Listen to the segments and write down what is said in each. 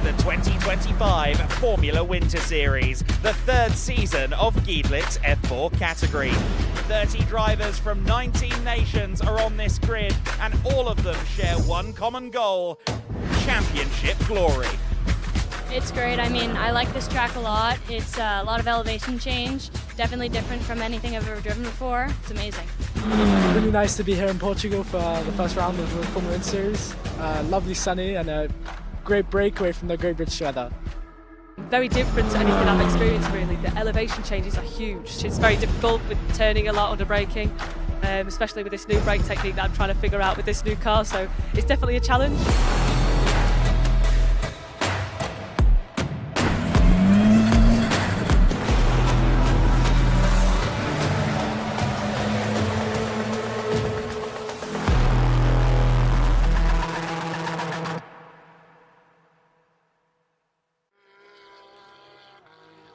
the 2025 Formula Winter Series, the third season of Giedlich's F4 category. 30 drivers from 19 nations are on this grid, and all of them share one common goal: championship glory. It's great. I mean, I like this track a lot. It's a lot of elevation change, definitely different from anything I've ever driven before. It's amazing. Really nice to be here in Portugal for the first round of the Formula Winter Series. Lovely sunny and a great breakaway from the great British weather. Very different to anything I've experienced really. The elevation changes are huge. It's very difficult with turning a lot under braking, especially with this new brake technique that I'm trying to figure out with this new car, so it's definitely a challenge.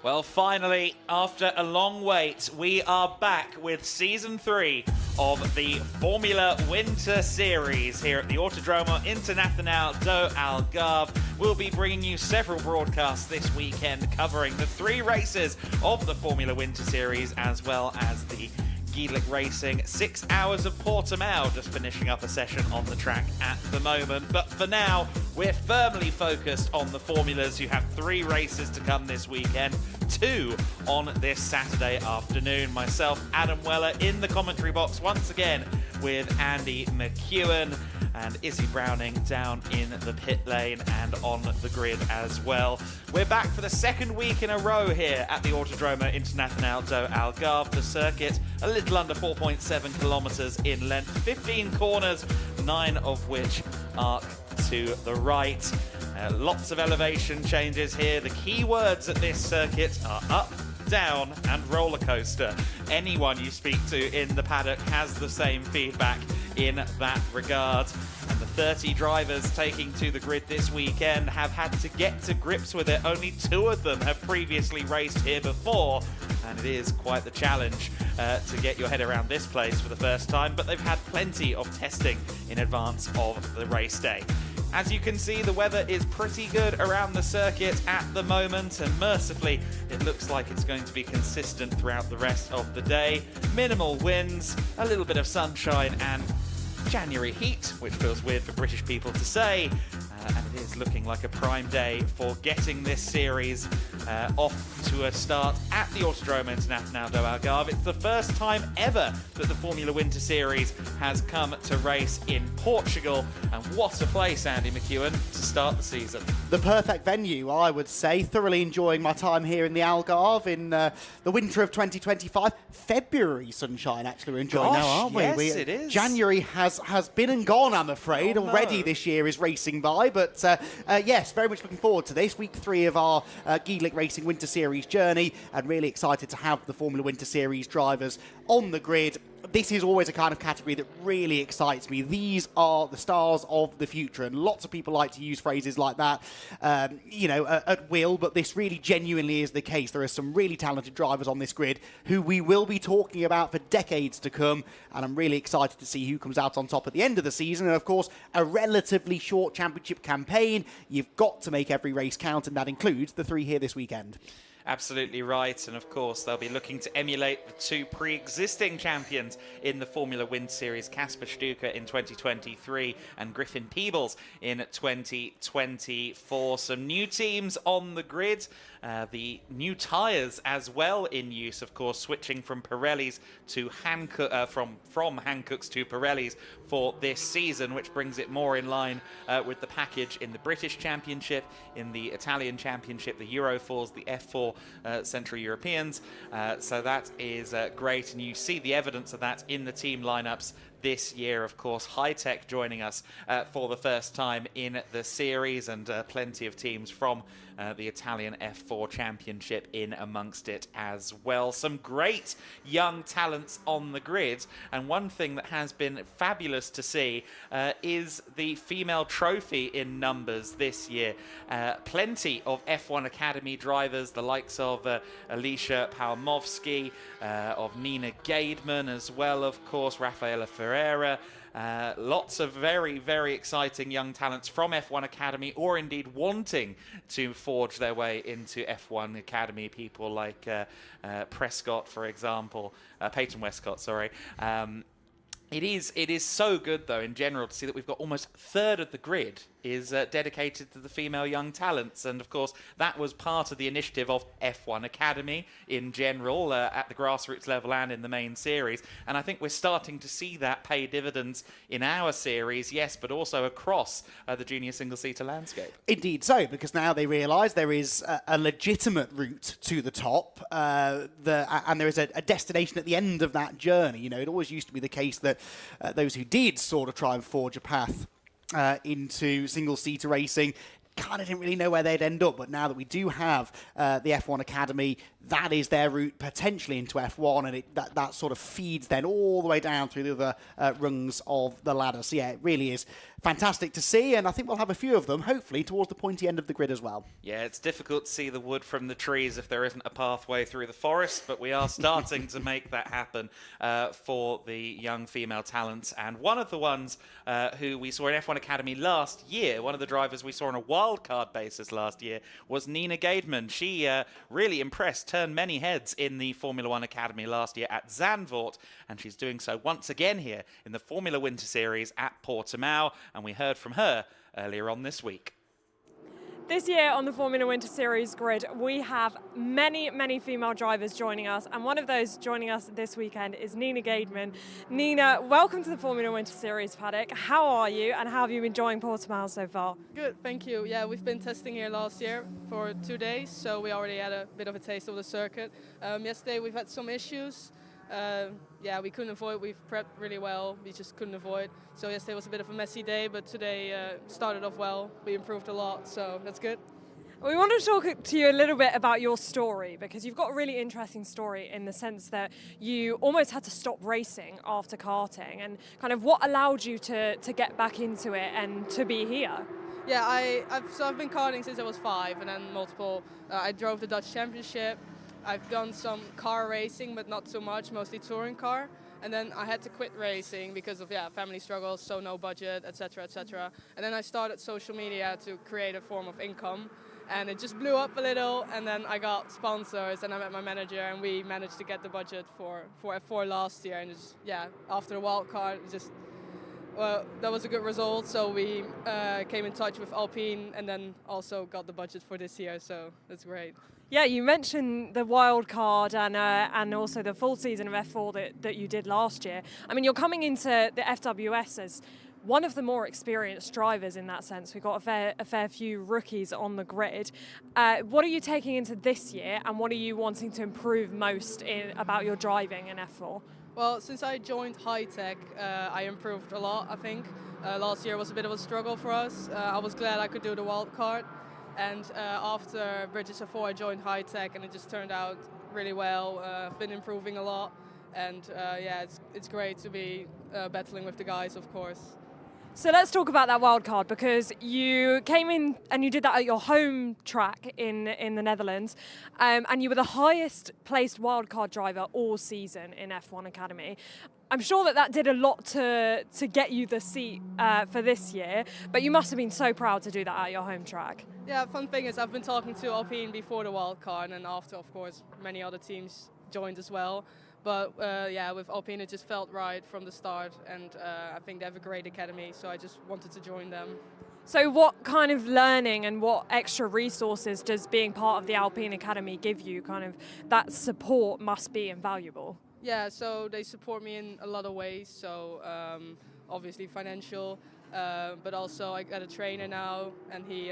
Well, finally, after a long wait, we are back with Season 3 of the Formula Winter Series here at the Autodromo Internacional do Algarve. We'll be bringing you several broadcasts this weekend covering the 3 races of the Formula Winter Series, as well as the Giedlich Racing 6 hours of Portimão, just finishing up a session on the track at the moment. But for now, we're firmly focused on the formulas. You have 3 races to come this weekend, 2 on this Saturday afternoon. Myself, Adam Weller, in the commentary box once again with Andy McEwen and Izzy Browning down in the pit lane and on the grid as well. We're back for the second week in a row here at the Autodromo Internacional do Algarve. The circuit, a little under 4.7 kilometers in length, 15 corners, 9 of which arc to the right. Lots of elevation changes here. The key words at this circuit are up, down and roller coaster. Anyone you speak to in the paddock has the same feedback in that regard. And the 30 drivers taking to the grid this weekend have had to get to grips with it. Only 2 of them have previously raced here before, and it is quite the challenge to get your head around this place for the first time, but they've had plenty of testing in advance of the race day. As you can see, the weather is pretty good around the circuit at the moment, and mercifully, it looks like it's going to be consistent throughout the rest of the day. Minimal winds, a little bit of sunshine, and January heat, which feels weird for British people to say, and it is looking like a prime day for getting this series off to a start at the Autodromo Internacional do Algarve. It's the first time ever that the Formula Winter Series has come to race in Portugal, and what a place, Andy McEwen, to start the season. The perfect venue, I would say. Thoroughly enjoying my time here in the Algarve in the winter of 2025. February sunshine, actually, we're enjoying now, aren't we? Yes, it is. January has been and gone, I'm afraid. Oh, no. Already this year is racing by, but yes, very much looking forward to this. Week 3 of our Giedlich Racing Winter Series journey, and really excited to have the Formula Winter Series drivers on the grid. This is always a kind of category that really excites me. These are the stars of the future, and lots of people like to use phrases like that, at will, but this really genuinely is the case. There are some really talented drivers on this grid who we will be talking about for decades to come, and I'm really excited to see who comes out on top at the end of the season. And of course, a relatively short championship campaign. You've got to make every race count, and that includes the 3 here this weekend. Absolutely right, and of course they'll be looking to emulate the 2 pre-existing champions in the Formula Wind Series, Kasper Stuka in 2023 and Griffin Peebles in 2024. Some new teams on the grid, the new tyres as well in use, of course, switching from Pirellis to from Hankooks to Pirellis for this season, which brings it more in line with the package in the British Championship, in the Italian Championship, the Euro 4s, the F4 Central Europeans. So that is great, and you see the evidence of that in the team lineups this year. Of course, High-Tech joining us for the first time in the series, and plenty of teams from the Italian F4 Championship in amongst it as well. Some great young talents on the grid, and one thing that has been fabulous to see is the female trophy in numbers this year. Plenty of F1 Academy drivers, the likes of Alicia Palmovsky, of Nina Gaidman as well, of course, Rafaela Ferreira, Lots of very, very exciting young talents from F1 Academy, or indeed wanting to forge their way into F1 Academy. People like Prescott, for example, Peyton Westcott, sorry. It is so good, though, in general, to see that we've got almost a third of the grid is dedicated to the female young talents. And, of course, that was part of the initiative of F1 Academy in general, at the grassroots level and in the main series. And I think we're starting to see that pay dividends in our series, yes, but also across the junior single-seater landscape. Indeed so, because now they realise there is a legitimate route to the top, and there is a destination at the end of that journey. You know, it always used to be the case that those who did sort of try and forge a path into single-seater racing kind of didn't really know where they'd end up, but now that we do have the F1 Academy, that is their route potentially into F1, and that sort of feeds then all the way down through the other rungs of the ladder. So yeah, it really is fantastic to see, and I think we'll have a few of them, hopefully, towards the pointy end of the grid as well. Yeah, it's difficult to see the wood from the trees if there isn't a pathway through the forest, but we are starting to make that happen for the young female talents. And one of the ones who we saw in F1 Academy last year, one of the drivers we saw on a wildcard basis last year, was Nina Gademan. She really impressed, turned many heads in the Formula One Academy last year at Zandvoort, and she's doing so once again here in the Formula Winter Series at Portimão. And we heard from her earlier on this week. This year on the Formula Winter Series grid, we have many female drivers joining us, and one of those joining us this weekend is Nina Gademan. Nina, welcome to the Formula Winter Series paddock. How are you, and how have you been enjoying Portimão so far? Good, thank you. Yeah, we've been testing here last year for 2 days, so we already had a bit of a taste of the circuit. Yesterday we've had some issues. Yeah, we couldn't avoid. We've prepped really well. We just couldn't avoid. So yesterday was a bit of a messy day, but today started off well. We improved a lot, so that's good. We want to talk to you a little bit about your story, because you've got a really interesting story in the sense that you almost had to stop racing after karting, and kind of what allowed you to get back into it and to be here. Yeah, I've been karting since I was 5, and then multiple. I drove the Dutch Championship. I've done some car racing, but not so much, mostly touring car. And then I had to quit racing because of family struggles, so no budget, etc., etc. And then I started social media to create a form of income, and it just blew up a little. And then I got sponsors, and I met my manager, and we managed to get the budget for F4 last year. And just, after the wild card, that was a good result. So we came in touch with Alpine, and then also got the budget for this year. So that's great. Yeah, you mentioned the wild card and also the full season of F4 that you did last year. I mean, you're coming into the FWS as one of the more experienced drivers in that sense. We've got a fair few rookies on the grid. What are you taking into this year, and what are you wanting to improve most about your driving in F4? Well, since I joined High Tech, I improved a lot, I think. Last year was a bit of a struggle for us. I was glad I could do the wild card. And after British F4, I joined High Tech, and it just turned out really well. I've been improving a lot, and it's great to be battling with the guys, of course. So let's talk about that wild card, because you came in and you did that at your home track in the Netherlands, and you were the highest placed wild card driver all season in F1 Academy. I'm sure that did a lot to get you the seat for this year, but you must have been so proud to do that at your home track. Yeah, fun thing is I've been talking to Alpine before the wild card, and after, of course, many other teams joined as well. But with Alpine it just felt right from the start, and I think they have a great academy, so I just wanted to join them. So what kind of learning and what extra resources does being part of the Alpine Academy give you? Kind of that support must be invaluable. Yeah, so they support me in a lot of ways, so obviously financial, but also I got a trainer now, and he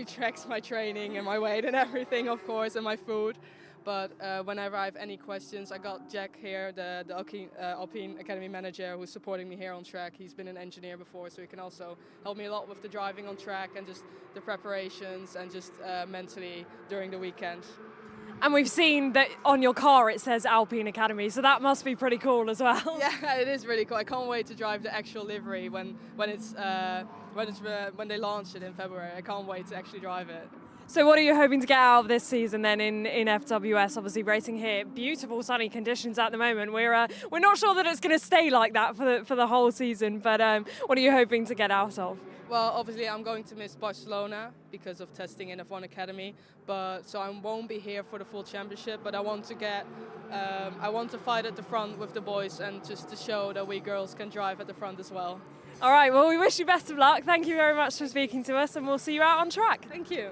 tracks my training and my weight and everything, of course, and my food. But whenever I have any questions, I got Jack here, the Alpine Academy manager, who's supporting me here on track. He's been an engineer before, so he can also help me a lot with the driving on track and just the preparations and just mentally during the weekend. And we've seen that on your car it says Alpine Academy, so that must be pretty cool as well. Yeah, it is really cool. I can't wait to drive the actual livery when they launch it in February. I can't wait to actually drive it. So what are you hoping to get out of this season then in FWS? Obviously racing here, beautiful sunny conditions at the moment. We're not sure that it's going to stay like that for the whole season, but what are you hoping to get out of? Well, obviously I'm going to miss Barcelona because of testing in F1 Academy, so I won't be here for the full championship, but I want to fight at the front with the boys and just to show that we girls can drive at the front as well. All right, well, we wish you best of luck. Thank you very much for speaking to us, and we'll see you out on track. Thank you.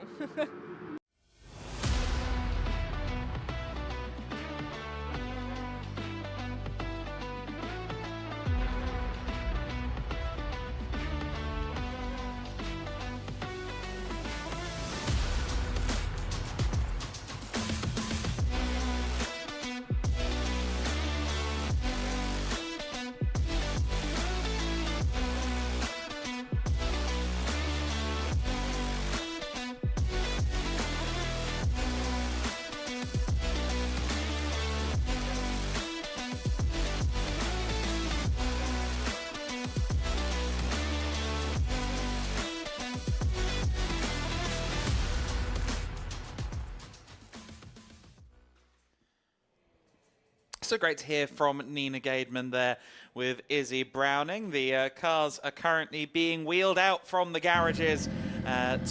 So great to hear from Nina Gademan there with Izzy Browning. The cars are currently being wheeled out from the garages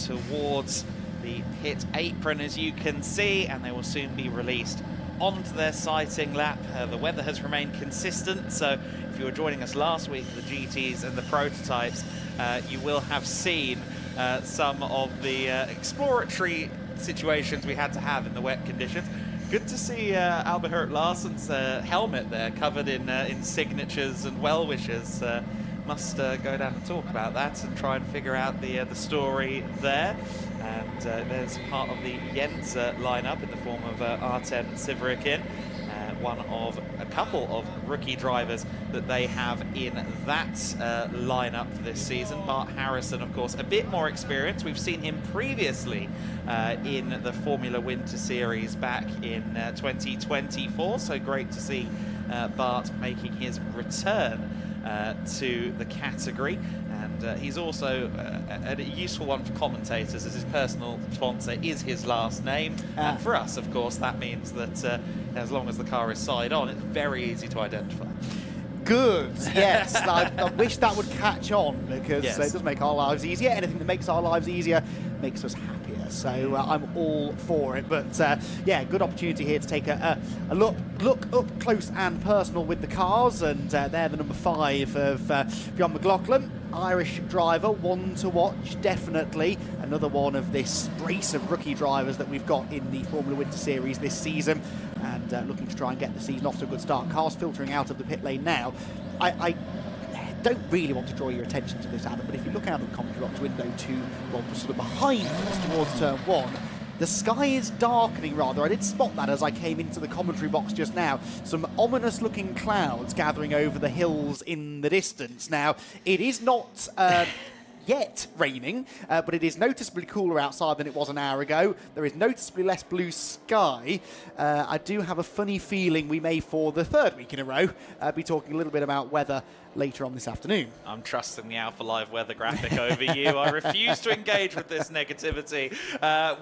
towards the pit apron, as you can see, and they will soon be released onto their sighting lap. The weather has remained consistent, so if you were joining us last week for the GTs and the prototypes, you will have seen some of the exploratory situations we had to have in the wet conditions. Good to see Albert Larsson's helmet there, covered in signatures and well wishes. Must go down and talk about that and try and figure out the story there. And there's part of the Jens lineup in the form of Artem Siverikin, one of a couple of rookie drivers that they have in that lineup this season. Bart Harrison, of course, a bit more experience. We've seen him previously in the Formula Winter Series back in 2024, so great to see Bart making his return to the category. And he's also a useful one for commentators, as his personal sponsor is his last name. And for us, of course, that means that as long as the car is side on, it's very easy to identify. Good, yes. I wish that would catch on, because it does make our lives easier. Anything that makes our lives easier makes us happier. So I'm all for it. But yeah, good opportunity here to take a look up close and personal with the cars. And they're the number 5 of Bjorn McLaughlin. Irish driver, one to watch, definitely. Another one of this brace of rookie drivers that we've got in the Formula Winter Series this season, and looking to try and get the season off to a good start. Cars filtering out of the pit lane now. I don't really want to draw your attention to this, Adam, but if you look out of the commentary box window to, well, sort of behind us towards turn 1, the sky is darkening rather. I did spot that as I came into the commentary box just now. Some ominous looking clouds gathering over the hills in the distance. Now, it is not yet raining, but it is noticeably cooler outside than it was an hour ago. There is noticeably less blue sky. I do have a funny feeling we may, for the 3rd week in a row, be talking a little bit about weather later on this afternoon. I'm trusting the Alpha Live weather graphic over you. I refuse to engage with this negativity.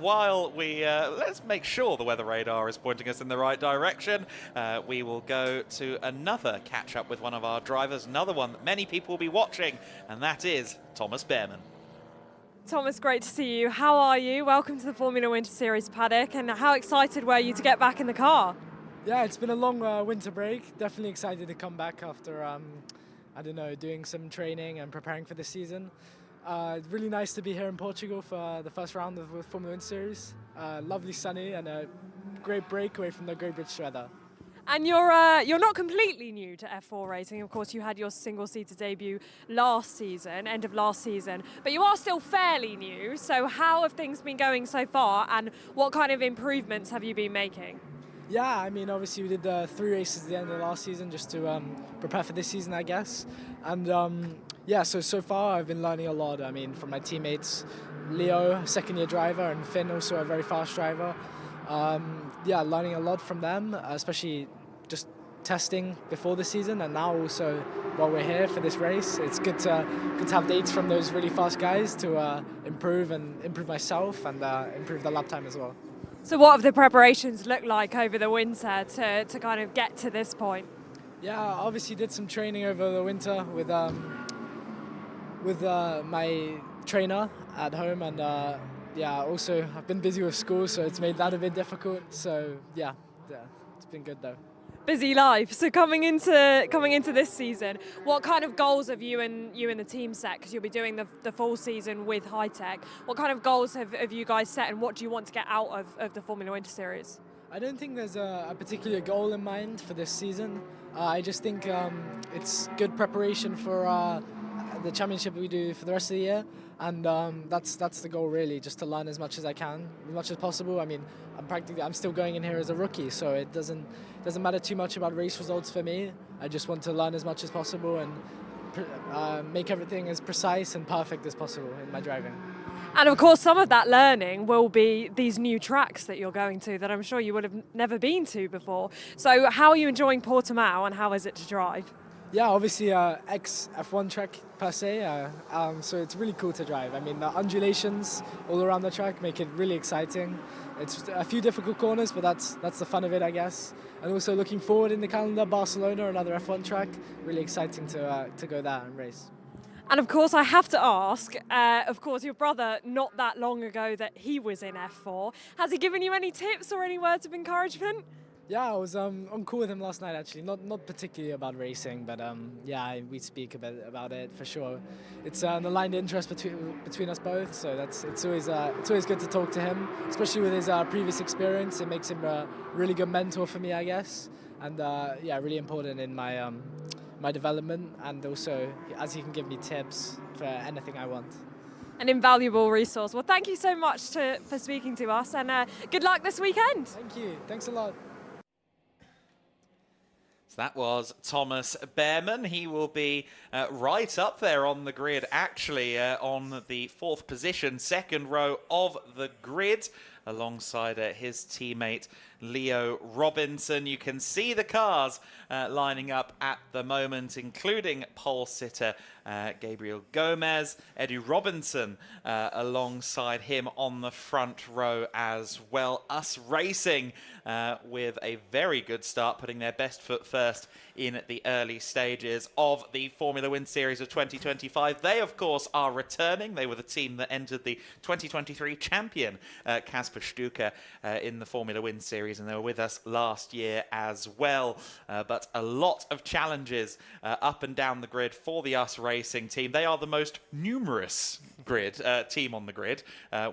While we let's make sure the weather radar is pointing us in the right direction, we will go to another catch up with one of our drivers, another one that many people will be watching, and that is Thomas Behrman. Thomas, great to see you. How are you? Welcome to the Formula Winter Series paddock, and how excited were you to get back in the car? Yeah, it's been a long winter break. Definitely excited to come back after, I don't know, doing some training and preparing for the season. Really nice to be here in Portugal for the first round of the Formula Winter Series. Lovely sunny and a great break away from the great British weather. And you're not completely new to F4 racing. Of course, you had your single-seater debut last season, end of last season, but you are still fairly new. So how have things been going so far, and what kind of improvements have you been making? Yeah, I mean, obviously we did 3 races at the end of last season just to prepare for this season, I guess. And yeah, so far I've been learning a lot. I mean, from my teammates, Leo, second-year driver, and Finn, also a very fast driver. Yeah, learning a lot from them, especially just testing before the season, and now also while we're here for this race, it's good to have dates from those really fast guys to improve myself and improve the lap time as well. So what have the preparations looked like over the winter to kind of get to this point? Yeah, I obviously did some training over the winter with my trainer at home, and yeah, also I've been busy with school, so it's made that a bit difficult. So yeah, it's been good though. Busy life. So coming into this season, what kind of goals have you and the team set? Because you'll be doing the full season with Hi-Tech. What kind of goals have you guys set, and what do you want to get out of the Formula Winter Series? I don't think there's a particular goal in mind for this season. I just think it's good preparation for the championship we do for the rest of the year, and that's the goal really, just to learn as much as I can, as much as possible. I mean, I'm still going in here as a rookie, so it doesn't matter too much about race results for me. I just want to learn as much as possible and make everything as precise and perfect as possible in my driving. And of course, some of that learning will be these new tracks that you're going to that I'm sure you would have never been to before. So how are you enjoying Portimão, and how is it to drive? Yeah, obviously ex-F1 track per se, so it's really cool to drive. I mean, the undulations all around the track make it really exciting. It's a few difficult corners, but that's the fun of it, I guess. And also looking forward in the calendar, Barcelona, another F1 track. Really exciting to go there and race. And of course, I have to ask, of course, your brother, not that long ago that he was in F4, has he given you any tips or any words of encouragement? Yeah, I was on call with him last night actually. Not particularly about racing, but yeah, we speak a bit about it for sure. It's an aligned interest between us both, so it's always good to talk to him, especially with his previous experience. It makes him a really good mentor for me, I guess, and yeah, really important in my my development, and also as he can give me tips for anything I want. An invaluable resource. Well, thank you so much for speaking to us, and good luck this weekend. Thank you. Thanks a lot. So that was Thomas Behrman. He will be right up there on the grid, actually on the 4th position, 2nd row of the grid, alongside his teammate Leo Robinson. You can see the cars lining up at the moment, including pole sitter Gabriel Gomez, Eddie Robinson alongside him on the front row as well. Us Racing with a very good start, putting their best foot first in the early stages of the Formula Wind Series of 2025. They, of course, are returning. They were the team that entered the 2023 champion, Kasper Stuka, in the Formula Wind Series, and they were with us last year as well. But a lot of challenges up and down the grid for the Us Racing team. They are the most numerous team on the grid,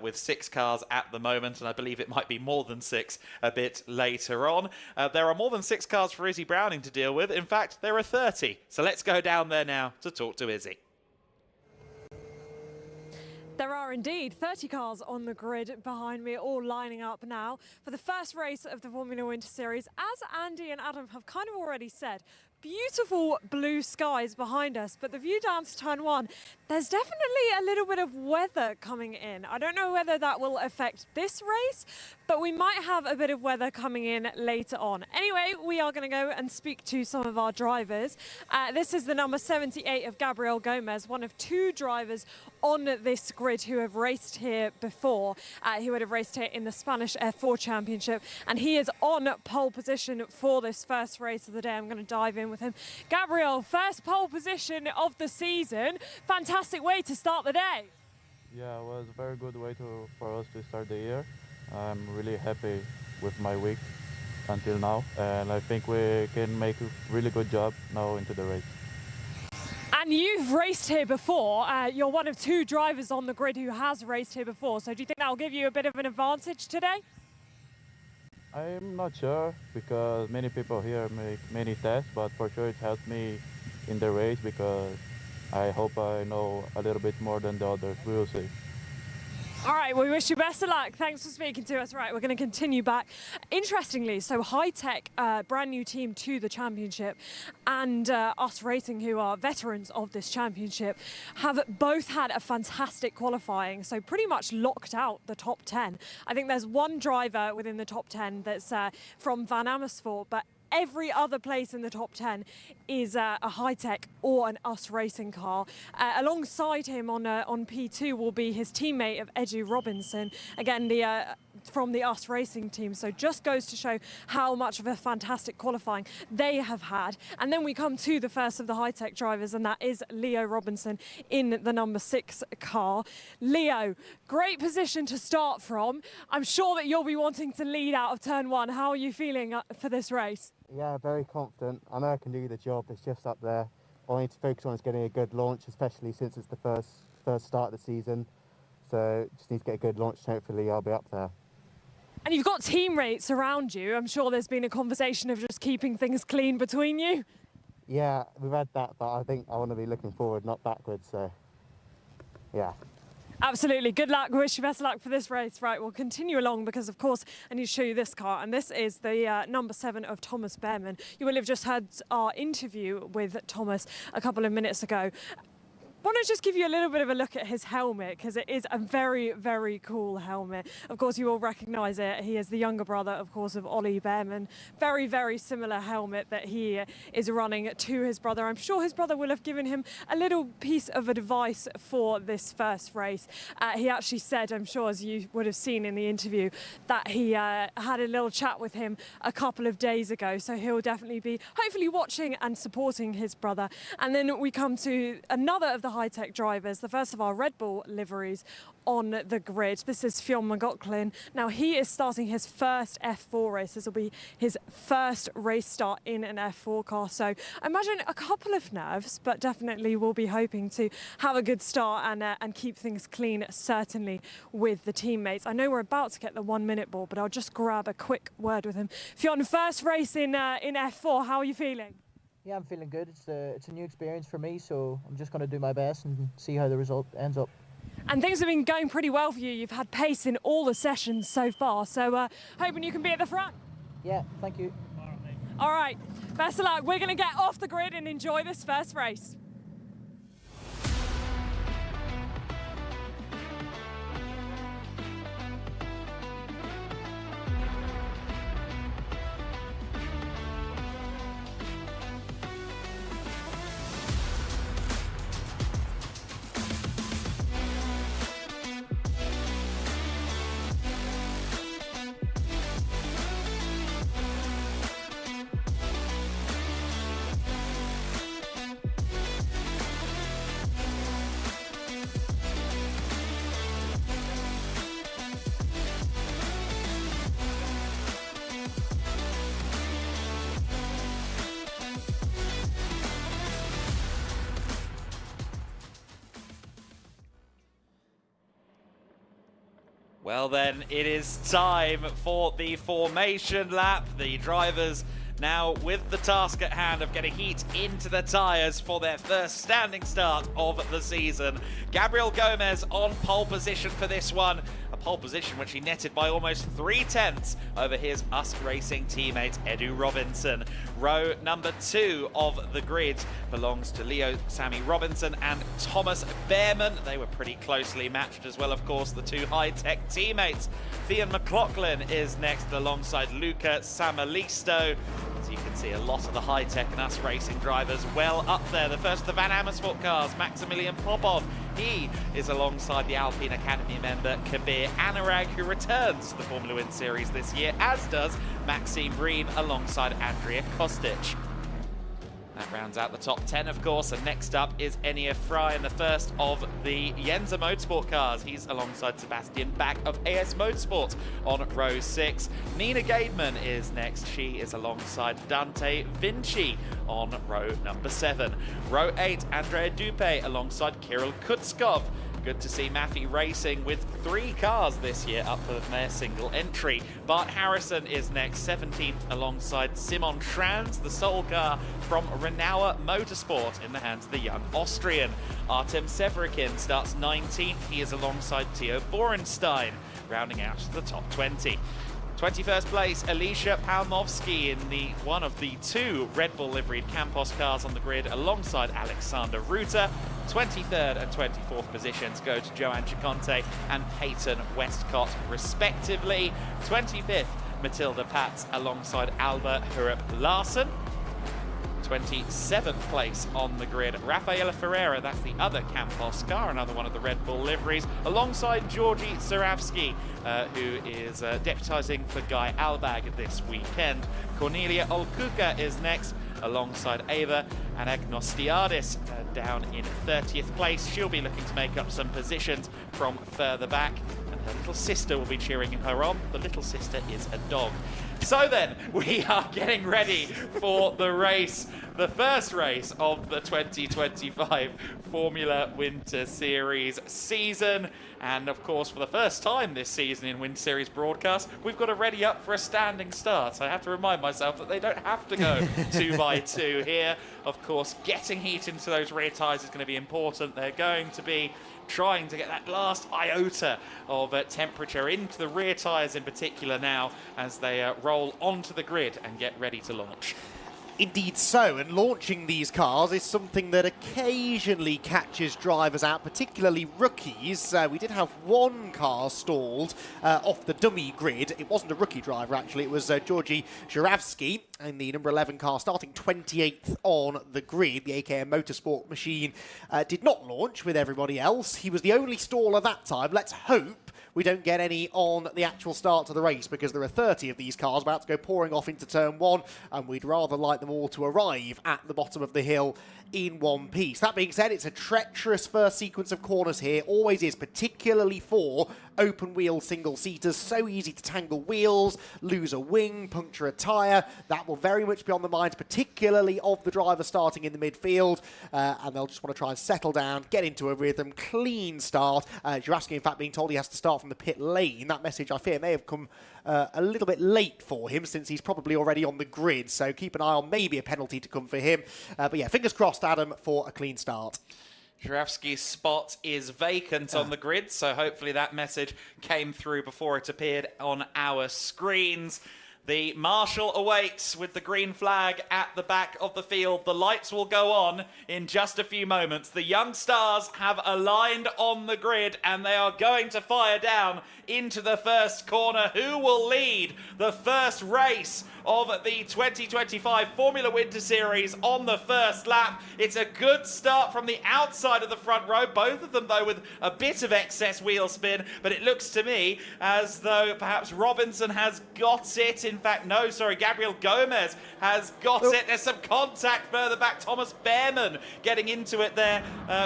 with 6 cars at the moment, and I believe it might be more than 6 a bit later on. There are more than 6 cars for Izzy Browning to deal with. In fact, there are 30. So let's go down there now to talk to Izzy. There are indeed 30 cars on the grid behind me, all lining up now for the first race of the Formula Winter Series. As Andy and Adam have kind of already said, beautiful blue skies behind us, but the view down to turn 1, there's definitely a little bit of weather coming in. I don't know whether that will affect this race, but we might have a bit of weather coming in later on. Anyway, we are going to go and speak to some of our drivers. This is the number 78 of Gabriel Gomez, one of 2 drivers on this grid who have raced here before. He would have raced here in the Spanish F4 Championship, and he is on pole position for this first race of the day. I'm going to dive in with him. Gabriel, first pole position of the season. Fantastic way to start the day. Yeah, it was a very good way for us to start the year. I'm really happy with my week until now, and I think we can make a really good job now into the race. And you've raced here before. You're one of 2 drivers on the grid who has raced here before. So do you think that will give you a bit of an advantage today? I'm not sure, because many people here make many tests, but for sure it helped me in the race, because I hope I know a little bit more than the others. We will see. All right, well, we wish you best of luck. Thanks for speaking to us. Right, we're going to continue back. Interestingly, so Hi-Tech, brand new team to the championship, and Us Racing, who are veterans of this championship, have both had a fantastic qualifying, so pretty much locked out the top 10. I think there's one driver within the top 10 that's from Van Amersfoort, but every other place in the top 10 is a high-tech or an US racing car. Alongside him on P2 will be his teammate of Edu Robinson, again from the US racing team. So just goes to show how much of a fantastic qualifying they have had. And then we come to the first of the high-tech drivers, and that is Leo Robinson in the number 6 car. Leo, great position to start from. I'm sure that you'll be wanting to lead out of turn 1. How are you feeling for this race? Yeah, very confident. I know I can do the job. It's just up there. All I need to focus on is getting a good launch, especially since it's the first start of the season. So just need to get a good launch, and hopefully I'll be up there. And you've got teammates around you. I'm sure there's been a conversation of just keeping things clean between you. Yeah, we've had that, but I think I want to be looking forward, not backwards. So, yeah. Absolutely. Good luck. Wish you best luck for this race. Right, we'll continue along because, of course, I need to show you this car. And this is the number 7 of Thomas Behrman. You will have just had our interview with Thomas a couple of minutes ago. I want to just give you a little bit of a look at his helmet, because it is a very, very cool helmet. Of course, you will recognise it. He is the younger brother, of course, of Ollie Behrman. Very, very similar helmet that he is running to his brother. I'm sure his brother will have given him a little piece of advice for this first race. He actually said, I'm sure, as you would have seen in the interview, that he had a little chat with him a couple of days ago. So he'll definitely be hopefully watching and supporting his brother. And then we come to another of the high-tech drivers, the first of our Red Bull liveries on the grid. This is Fionn McLaughlin. Now, he is starting his first F4 race. This will be his first race start in an F4 car. So I imagine a couple of nerves, but definitely we'll be hoping to have a good start and keep things clean, certainly, with the teammates. I know we're about to get the 1 minute ball, but I'll just grab a quick word with him. Fionn, first race in F4, how are you feeling? Yeah, I'm feeling good. It's a new experience for me, so I'm just going to do my best and see how the result ends up. And things have been going pretty well for you. You've had pace in all the sessions so far, so hoping you can be at the front. Yeah, thank you. All right, best of luck. We're going to get off the grid and enjoy this first race. Well then, it is time for the formation lap. The drivers now with the task at hand of getting heat into the tyres for their first standing start of the season. Gabriel Gomez on pole position for this one. A pole position which he netted by almost 3/10 over his US Racing teammate Edu Robinson. Row number 2 of the grid belongs to Leo Sammy Robinson and Thomas Behrman. They were pretty closely matched as well, of course, the two high-tech teammates. Fionn McLaughlin is next alongside Luca Samalisto. As you can see, a lot of the high-tech and US Racing drivers well up there. The first of the Van Amersfoort cars, Maximilian Popov. He is alongside the Alpine Academy member Kabir Anurag, who returns to the Formula One Series this year, as does Maxime Breen alongside Andrea Kostic. That rounds out the top 10, of course, and next up is Enia Fry in the first of the Yenza Motorsport cars. He's alongside Sebastian Bach of AS Motorsport on row 6. Nina Gaidman is next. She is alongside Dante Vinci on row number 7. Row 8, Andrea Dupe alongside Kirill Kutskov. Good to see Maffey Racing with 3 cars this year up for their single entry. Bart Harrison is next, 17th alongside Simon Schranz, the sole car from Renauer Motorsport in the hands of the young Austrian. Artem Severikin starts 19th. He is alongside Theo Borenstein, rounding out the top 20. 21st place, Alicia Palmovsky in one of the 2 Red Bull liveried Campos cars on the grid alongside Alexander Ruta. 23rd and 24th positions go to Joanne Giconte and Peyton Westcott respectively. 25th Matilda Patz alongside Albert Hurup Larsen. 27th place on the grid, Rafaela Ferreira, that's the other Campos car, another one of the Red Bull liveries, alongside Georgi Zurawski, who is deputising for Guy Albag this weekend. Cornelia Olkuka is next, alongside Ava and Agnostiadis down in 30th place. She'll be looking to make up some positions from further back, and her little sister will be cheering her on. The little sister is a dog. So then, we are getting ready for the race, the first race of the 2025 Formula Winter Series season. And of course, for the first time this season in Winter Series broadcast, we've got to ready up for a standing start. I have to remind myself that they don't have to go 2 by 2 here. Of course, getting heat into those rear tyres is going to be important. They're going to be trying to get that last iota of temperature into the rear tyres in particular now as they roll onto the grid and get ready to launch. Indeed so, and launching these cars is something that occasionally catches drivers out, particularly rookies. We did have one car stalled off the dummy grid. It wasn't a rookie driver, actually. It was Georgi Zurawski in the number 11 car, starting 28th on the grid. The AKM Motorsport machine did not launch with everybody else. He was the only staller that time. Let's hope we don't get any on the actual start of the race, because there are 30 of these cars about to go pouring off into turn 1, and we'd rather like them all to arrive at the bottom of the hill in one piece. That being said, it's a treacherous first sequence of corners here, always is, particularly for open wheel single seaters. So easy to tangle wheels, lose a wing, puncture a tyre. That will very much be on the minds, particularly of the driver starting in the midfield, and they'll just want to try and settle down, get into a rhythm, clean start. Zurawski, in fact, being told he has to start from the pit lane. That message, I fear, may have come a little bit late for him, since he's probably already on the grid, so keep an eye on maybe a penalty to come for him. But yeah, fingers crossed, Adam, for a clean start. Zurawski's spot is vacant on the grid, so hopefully that message came through before it appeared on our screens. The marshal awaits with the green flag at the back of the field. The lights will go on in just a few moments. The young stars have aligned on the grid, and they are going to fire down into the first corner. Who will lead the first race of the 2025 Formula Winter Series on the first lap? It's a good start from the outside of the front row, both of them though with a bit of excess wheel spin, but it looks to me as though perhaps Robinson has got it. In fact, no, sorry, Gabriel Gomez has got it. There's some contact further back. Thomas Behrman getting into it there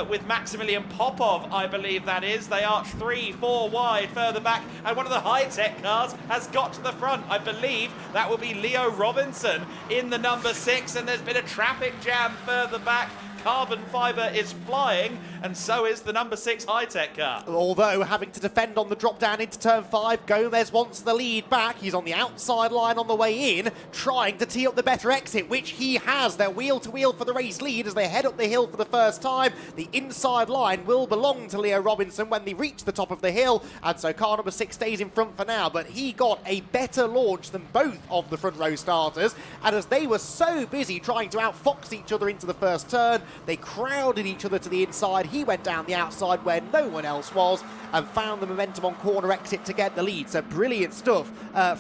with Maximilian Popov, I believe that is. They arch 3-4 wide further back, and one of the high-tech cars has got to the front. I believe that will be Leo Robinson in the number 6, and there's been a traffic jam further back. Carbon fibre is flying, and so is the number 6 high-tech car. Although having to defend on the drop down into turn 5, Gomez wants the lead back. He's on the outside line on the way in, trying to tee up the better exit, which he has. They're wheel-to-wheel for the race lead as they head up the hill for the first time. The inside line will belong to Leo Robinson when they reach the top of the hill, and so car number 6 stays in front for now, but he got a better launch than both of the front row starters, and as they were so busy trying to outfox each other into the first turn, they crowded each other to the inside. He went down the outside where no one else was and found the momentum on corner exit to get the lead. So brilliant stuff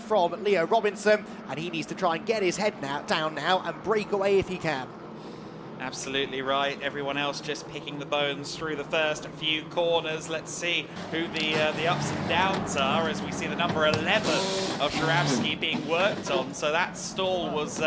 from Leo Robinson, and he needs to try and get his head down now and break away if he can. Absolutely right. Everyone else just picking the bones through the first few corners. Let's see who the ups and downs are as we see the number 11 of Zurawski being worked on. So that stall was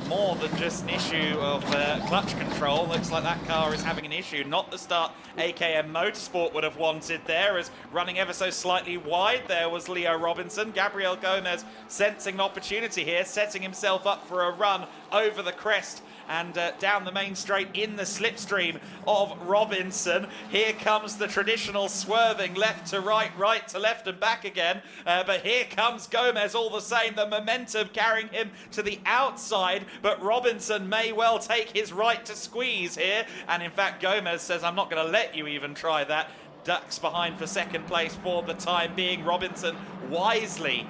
more than just an issue of clutch control. Looks like that car is having an issue. Not the start AKM Motorsport would have wanted there, as running ever so slightly wide there was Leo Robinson. Gabriel Gomez sensing an opportunity here, setting himself up for a run over the crest and down the main straight in the slipstream of Robinson. Here comes the traditional swerving left to right, right to left and back again. But here comes Gomez all the same, the momentum carrying him to the outside, but Robinson may well take his right to squeeze here. And in fact, Gomez says, I'm not going to let you even try that. Ducks behind for second place for the time being. Robinson wisely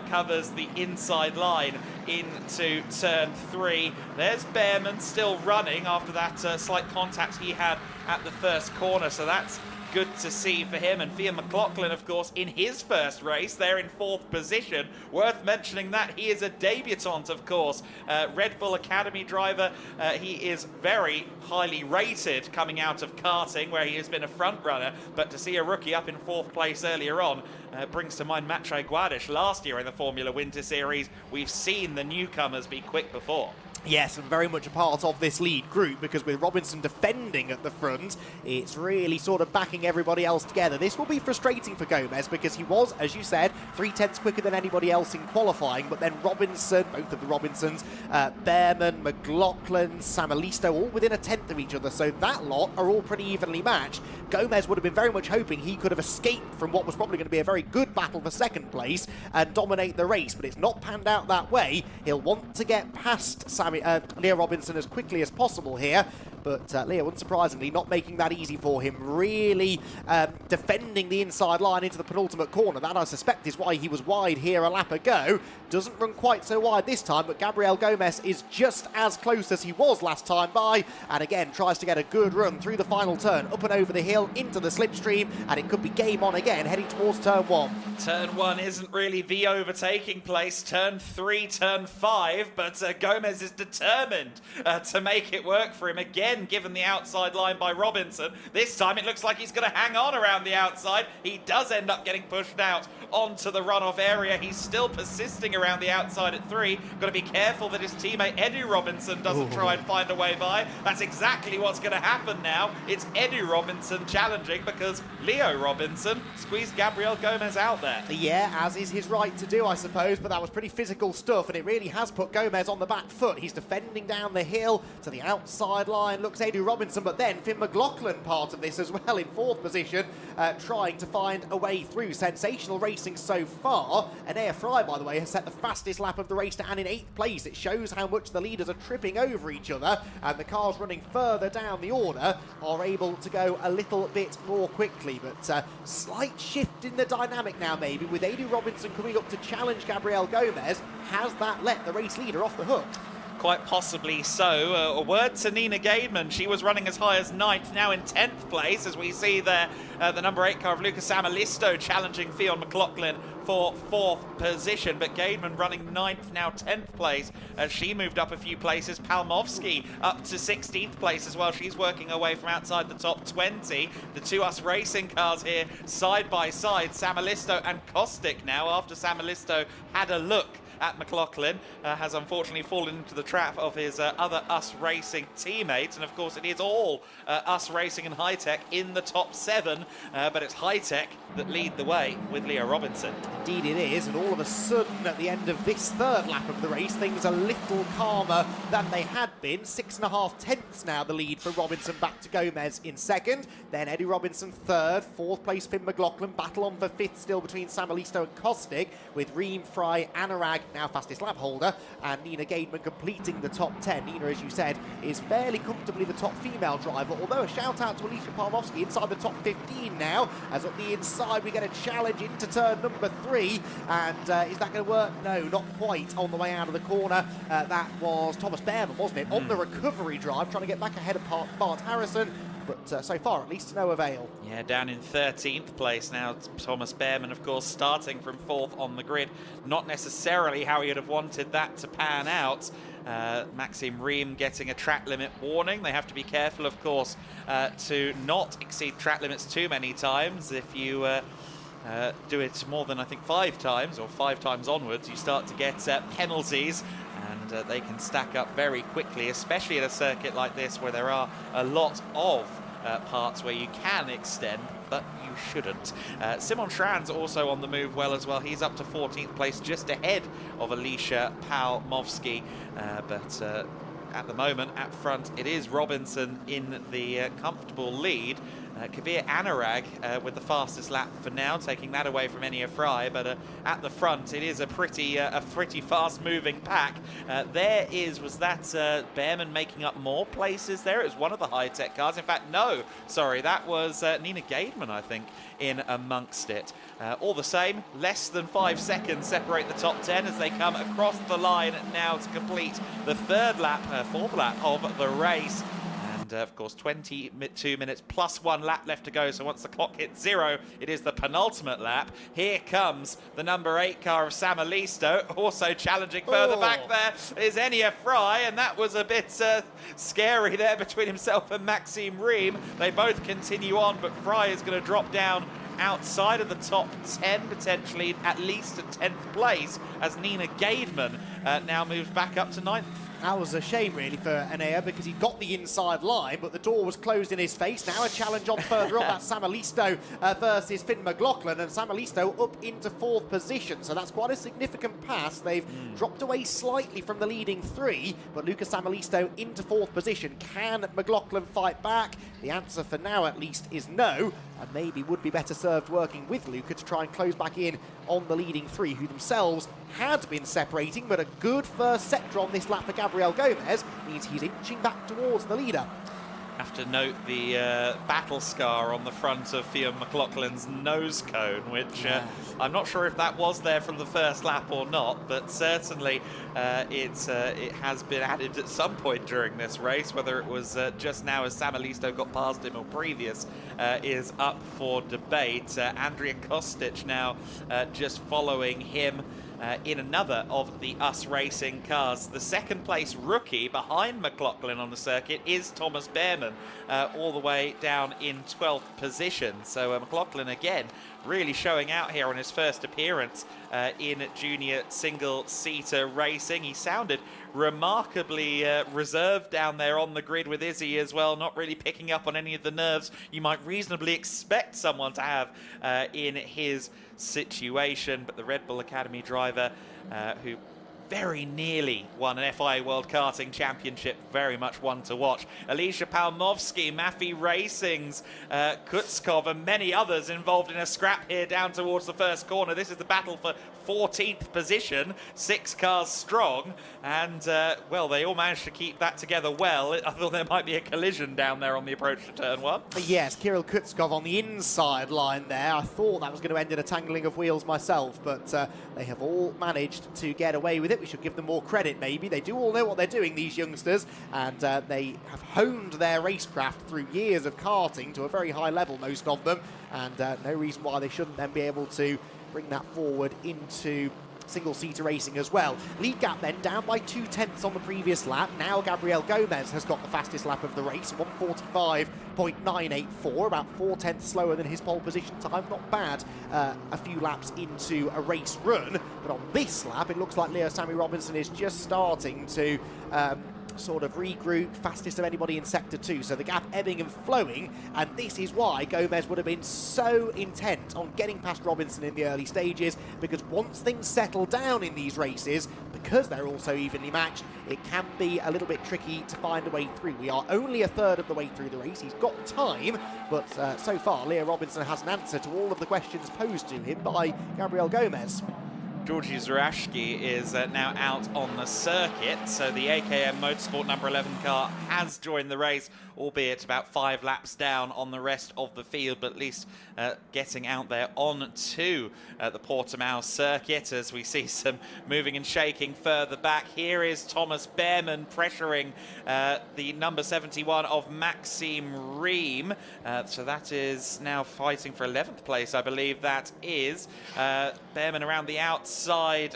covers the inside line into turn 3. There's Behrman still running after that slight contact he had at the first corner. So that's good to see for him. And Fia McLaughlin, of course, in his first race, they're in 4th position. Worth mentioning that he is a debutant, of course. Red Bull Academy driver. He is very highly rated coming out of karting, where he has been a front runner. But to see a rookie up in 4th place earlier on brings to mind Maciej Guadish last year in the Formula Winter Series. We've seen the newcomers be quick before. Yes, and very much a part of this lead group, because with Robinson defending at the front, it's really sort of backing everybody else together. This will be frustrating for Gomez, because he was, as you said, 3/10 quicker than anybody else in qualifying, but then Robinson, both of the Robinsons, Behrman, McLaughlin, Samalisto, all within a 10th of each other, so that lot are all pretty evenly matched. Gomez would have been very much hoping he could have escaped from what was probably going to be a very good battle for 2nd place and dominate the race, but it's not panned out that way. He'll want to get past Leo Robinson as quickly as possible here, but Leo, unsurprisingly, not making that easy for him, really defending the inside line into the penultimate corner. That, I suspect, is why he was wide here a lap ago. Doesn't run quite so wide this time, but Gabriel Gomez is just as close as he was last time by, and again tries to get a good run through the final turn, up and over the hill into the slipstream, and it could be game on again, heading towards turn 1. Turn 1 isn't really the overtaking place. Turn 3, turn 5, but Gomez is determined to make it work for him again, given the outside line by Robinson. This time it looks like he's going to hang on around the outside. He does end up getting pushed out onto the runoff area. He's still persisting around the outside at 3. Got to be careful that his teammate Edu Robinson doesn't try and find a way by. That's exactly what's going to happen now. It's Edu Robinson challenging, because Leo Robinson squeezed Gabriel Gomez out there. Yeah, as is his right to do, I suppose, but that was pretty physical stuff, and it really has put Gomez on the back foot. He's defending down the hill to the outside line. Looks Edu Robinson, but then Finn McLaughlin part of this as well in 4th position, trying to find a way through. Sensational racing so far. And Air Fry, by the way, has set the fastest lap of the race to and in 8th place. It shows how much the leaders are tripping over each other, and the cars running further down the order are able to go a little bit more quickly. But slight shift in the dynamic now, maybe, with Edu Robinson coming up to challenge Gabriel Gomez. Has that let the race leader off the hook? Quite possibly so. A word to Nina Gaidman. She was running as high as 9th, now in 10th place, as we see there the number 8 car of Lucas Amalisto challenging Fionn McLaughlin for 4th position. But Gaidman running 9th, now 10th place, as she moved up a few places. Palmovsky up to 16th place as well. She's working her way from outside the top 20. The two US Racing cars here side by side. Samalisto and Kostic now, after Samalisto had a look at McLaughlin, has unfortunately fallen into the trap of his other US Racing teammates. And of course it is all US Racing and High Tech in the top 7, but it's High Tech that lead the way with Leo Robinson. Indeed it is, and all of a sudden at the end of this 3rd lap of the race, things are a little calmer than they had been. 6.5 tenths now the lead for Robinson, back to Gomez in 2nd, then Eddie Robinson 3rd, 4th place Finn McLaughlin, battle on for 5th still between Samalisto and Kostic, with Reem, Fry, Anurag now fastest lap holder, and Nina Gaidman completing the top 10. Nina, as you said, is fairly comfortably the top female driver, although a shout out to Alicia Palmovsky inside the top 15 now, as at the inside we get a challenge into turn number 3, and is that going to work? No, not quite on the way out of the corner. That was Thomas Behrman, wasn't it? On the recovery drive, trying to get back ahead of Bart Harrison, but so far at least to no avail. Yeah, down in 13th place now, Thomas Behrman, of course, starting from 4th on the grid. Not necessarily how he would have wanted that to pan out. Maxim Reem getting a track limit warning. They have to be careful, of course, to not exceed track limits too many times. If you do it more than, I think, 5 times, or 5 times onwards, you start to get penalties, and they can stack up very quickly, especially at a circuit like this where there are a lot of parts where you can extend, but you shouldn't. Simon Schranz also on the move well as well. He's up to 14th place, just ahead of Alicia Palmovsky, but at the moment, at front, it is Robinson in the comfortable lead. Kabir Anurag with the fastest lap for now, taking that away from Enia Fry, but at the front it is a pretty fast-moving pack. Was that Behrman making up more places there? It was one of the high-tech cars. In fact, no, sorry, that was Nina Gaidman, I think, in amongst it. All the same, less than 5 seconds separate the top 10 as they come across the line now to complete the 4th lap of the race. And of course, 22 minutes plus 1 lap left to go. So once the clock hits 0, it is the penultimate lap. Here comes the number 8 car of Samalisto. Also challenging further back there is Enya Fry. And that was a bit scary there between himself and Maxime Ream. They both continue on, but Fry is going to drop down outside of the top 10, potentially at least at 10th place, as Nina Gaidman now moves back up to 9th. That was a shame, really, for Enea, because he got the inside line, but the door was closed in his face. Now a challenge on further up. That's Samalisto versus Finn McLaughlin, and Samalisto up into 4th position. So that's quite a significant pass. They've dropped away slightly from the leading 3, but Lucas Samalisto into 4th position. Can McLaughlin fight back? The answer for now, at least, is no, and maybe would be better served working with Luca to try and close back in on the leading 3, who themselves had been separating, but a good first sector on this lap for Gabriel Gomez means he's inching back towards the leader. Have to note the battle scar on the front of Fionn McLaughlin's nose cone, which I'm not sure if that was there from the first lap or not, but certainly it has been added at some point during this race. Whether it was just now as Samalisto got past him or previous is up for debate. Andrea Kostic now just following him in another of the US Racing cars. The second place rookie behind McLaughlin on the circuit is Thomas Behrman, all the way down in 12th position. So McLaughlin again really showing out here on his first appearance in junior single-seater racing. He sounded remarkably reserved down there on the grid with Izzy as well, not really picking up on any of the nerves you might reasonably expect someone to have in his situation. But the Red Bull Academy driver who very nearly won an FIA World Karting Championship, very much one to watch. Alicia Palmovsky, Maffei Racing's Kutskov, and many others involved in a scrap here down towards the first corner. This is the battle for 14th position, 6 cars strong, and well, they all managed to keep that together well. I thought there might be a collision down there on the approach to turn 1. Yes, Kirill Kutskov on the inside line there. I thought that was going to end in a tangling of wheels myself, but they have all managed to get away with it. We should give them more credit, maybe. They do all know what they're doing, these youngsters, and they have honed their racecraft through years of karting to a very high level, most of them, and no reason why they shouldn't then be able to bring that forward into single-seater racing as well. Lead gap then down by 2/10 on the previous lap. Now Gabriel Gomez has got the fastest lap of the race, 1:45.984, about 4/10 slower than his pole position time. Not bad a few laps into a race run, but on this lap it looks like Leo Sammy Robinson is just starting to sort of regroup, fastest of anybody in Sector 2, so the gap ebbing and flowing, and this is why Gomez would have been so intent on getting past Robinson in the early stages, because once things settle down in these races, because they're all so evenly matched, it can be a little bit tricky to find a way through. We are only a third of the way through the race. He's got time, but so far Leo Robinson has an answer to all of the questions posed to him by Gabriel Gomez. Georgi Zurashki is now out on the circuit, so the AKM Motorsport number 11 car has joined the race, albeit about 5 laps down on the rest of the field, but at least getting out there on to the Portimão circuit as we see some moving and shaking further back. Here is Thomas Behrman pressuring the number 71 of Maxime Ream, so that is now fighting for 11th place, I believe that is. Behrman around the outside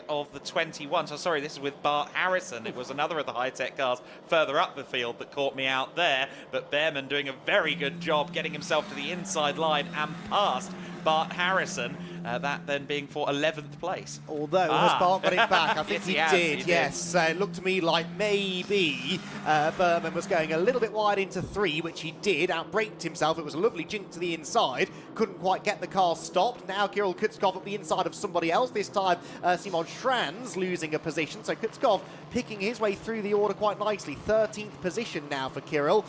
of the 21, so sorry, this is with Bart Harrison. It was another of the high-tech cars further up the field that caught me out there, but Behrman doing a very good job getting himself to the inside line and past Bart Harrison, that then being for 11th place. Although, has Bart got it back? I think yes, he did, yes. It looked to me like maybe Behrman was going a little bit wide into 3, which he did, outbraked himself. It was a lovely jink to the inside. Couldn't quite get the car stopped. Now Kirill Kutskov up the inside of somebody else. This time, Simon Schranz losing a position. So Kutskov picking his way through the order quite nicely. 13th position now for Kirill,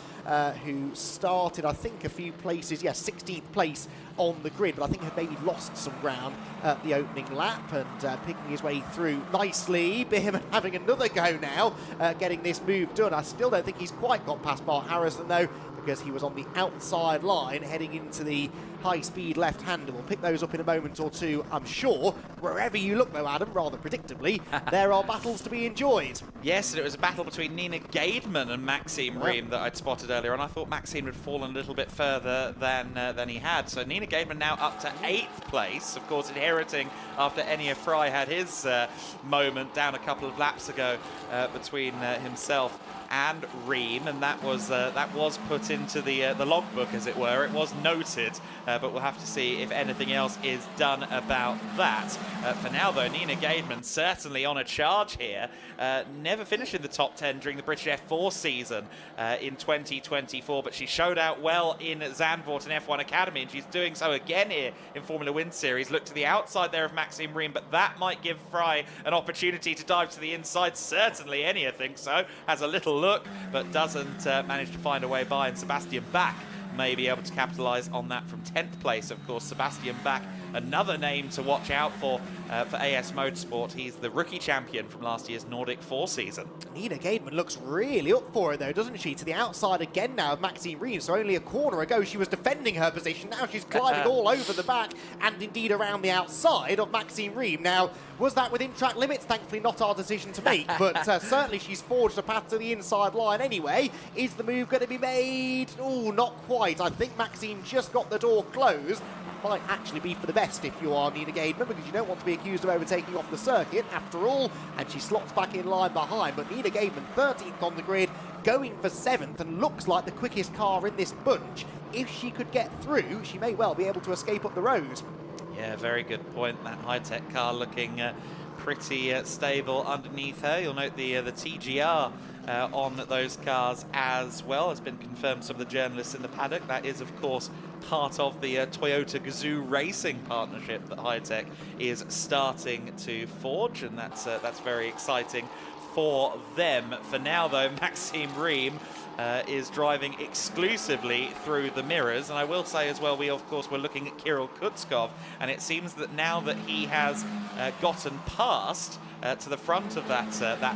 who started, I think, a few places, 16th place on the grid, but I think had maybe lost some ground at the opening lap, and picking his way through nicely. Behrman having another go now, getting this move done. I still don't think he's quite got past Bart Harrison, though. The because he was on the outside line heading into the high-speed left-hander. We'll pick those up in a moment or two, I'm sure. Wherever you look, though, Adam, rather predictably, there are battles to be enjoyed. Yes, and it was a battle between Nina Gaidman and Maxime Riem that I'd spotted earlier on. I thought Maxime had fallen a little bit further than he had. So Nina Gaidman now up to 8th place, of course, inheriting after Enya Fry had his moment down a couple of laps ago between himself and Riem, and that was put into the logbook, as it were. It was noted, but we'll have to see if anything else is done about that. For now, though, Nina Gaidman certainly on a charge here. Never finished in the top 10 during the British F4 season in 2024, but she showed out well in Zandvoort and F1 Academy, and she's doing so again here in Formula Wind Series. Look to the outside there of Maxime Riem, but that might give Fry an opportunity to dive to the inside. Certainly Enya thinks so. Has a little look, but doesn't manage to find a way by, and Sebastian Bach may be able to capitalise on that from 10th place. Of course, Sebastian Bach, another name to watch out for AS Motorsport. He's the rookie champion from last year's Nordic 4 season. Nina Gaidman looks really up for it, though, doesn't she? To the outside again now of Maxime Riem. So only a corner ago she was defending her position. Now she's climbing all over the back and indeed around the outside of Maxime Riem. Now, was that within track limits? Thankfully not our decision to make, but certainly she's forged a path to the inside line anyway. Is the move going to be made? Oh, not quite. I think Maxime just got the door closed. Might actually be for the best if you are Nina Gaidman, because you don't want to be accused of overtaking off the circuit after all, and she slots back in line behind. But Nina Gaidman, 13th on the grid, going for 7th, and looks like the quickest car in this bunch. If she could get through, she may well be able to escape up the road. Yeah, very good point. That high-tech car looking pretty stable underneath her. You'll note the TGR on those cars as well. It's been confirmed, some of the journalists in the paddock. That is, of course, part of the Toyota Gazoo Racing partnership that Hi-Tech is starting to forge, and that's very exciting for them. For now, though, Maxime Riem is driving exclusively through the mirrors, and I will say as well, we of course were looking at Kirill Kutskov, and it seems that now that he has gotten past to the front of that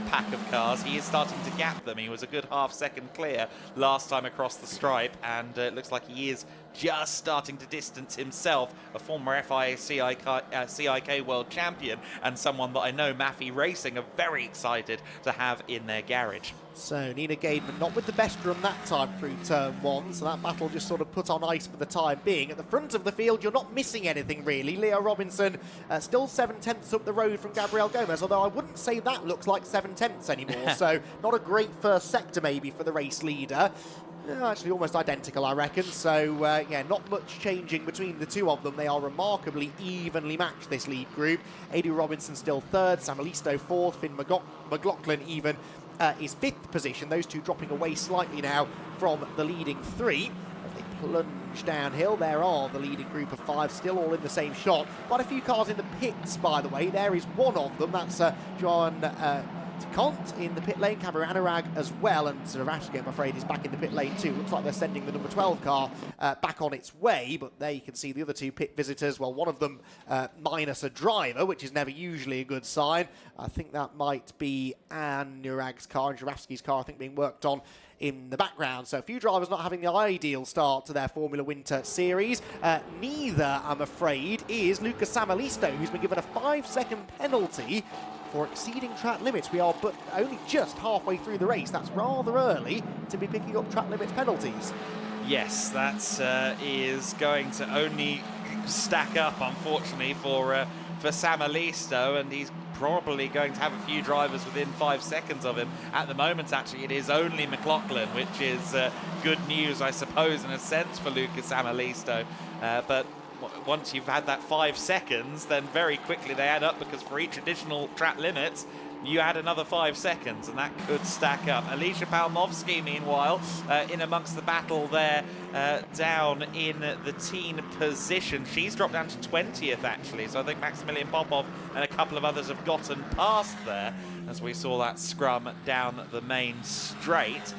pack of cars, he is starting to gap them. He was a good half-second clear last time across the stripe, and it looks like he is just starting to distance himself, a former FIA CIK world champion, and someone that I know Maffei Racing are very excited to have in their garage. So Nina Gaidman not with the best run that time through turn 1, so that battle just sort of put on ice for the time being. At the front of the field, you're not missing anything really. Leo Robinson still 7/10 up the road from Gabriel Gomez, although I wouldn't say that looks like 7/10 anymore. So not a great first sector maybe for the race leader. Actually almost identical, I reckon. So yeah, not much changing between the two of them. They are remarkably evenly matched, this lead group. Adu Robinson still 3rd, Samalisto 4th, Finn McLaughlin even is 5th position. Those two dropping away slightly now from the leading 3. As they plunge downhill, there are the leading group of 5 still all in the same shot. Quite a few cars in the pits, by the way. There is one of them. That's Johan Kont in the pit lane, Cameron Anurag as well, and Zaravsky, I'm afraid, is back in the pit lane too. Looks like they're sending the number 12 car back on its way, but there you can see the other two pit visitors. Well, one of them minus a driver, which is never usually a good sign. I think that might be Anurag's car and Zaravsky's car, I think, being worked on in the background. So a few drivers not having the ideal start to their Formula Winter Series. Neither, I'm afraid, is Lucas Samalisto, who's been given a 5-second penalty for exceeding track limits. We are but only just halfway through the race. That's rather early to be picking up track limits penalties. Yes, that is going to only stack up, unfortunately, for Samalisto, and he's probably going to have a few drivers within 5 seconds of him. At the moment, actually, it is only McLaughlin, which is good news, I suppose, in a sense for Lucas Samalisto. But once you've had that 5 seconds, then very quickly they add up, because for each additional track limits, you add another 5 seconds, and that could stack up. Alicia Palmovsky, meanwhile, in amongst the battle there, down in the teen position. She's dropped down to 20th, actually, so I think Maximilian Popov and a couple of others have gotten past there, as we saw that scrum down the main straight.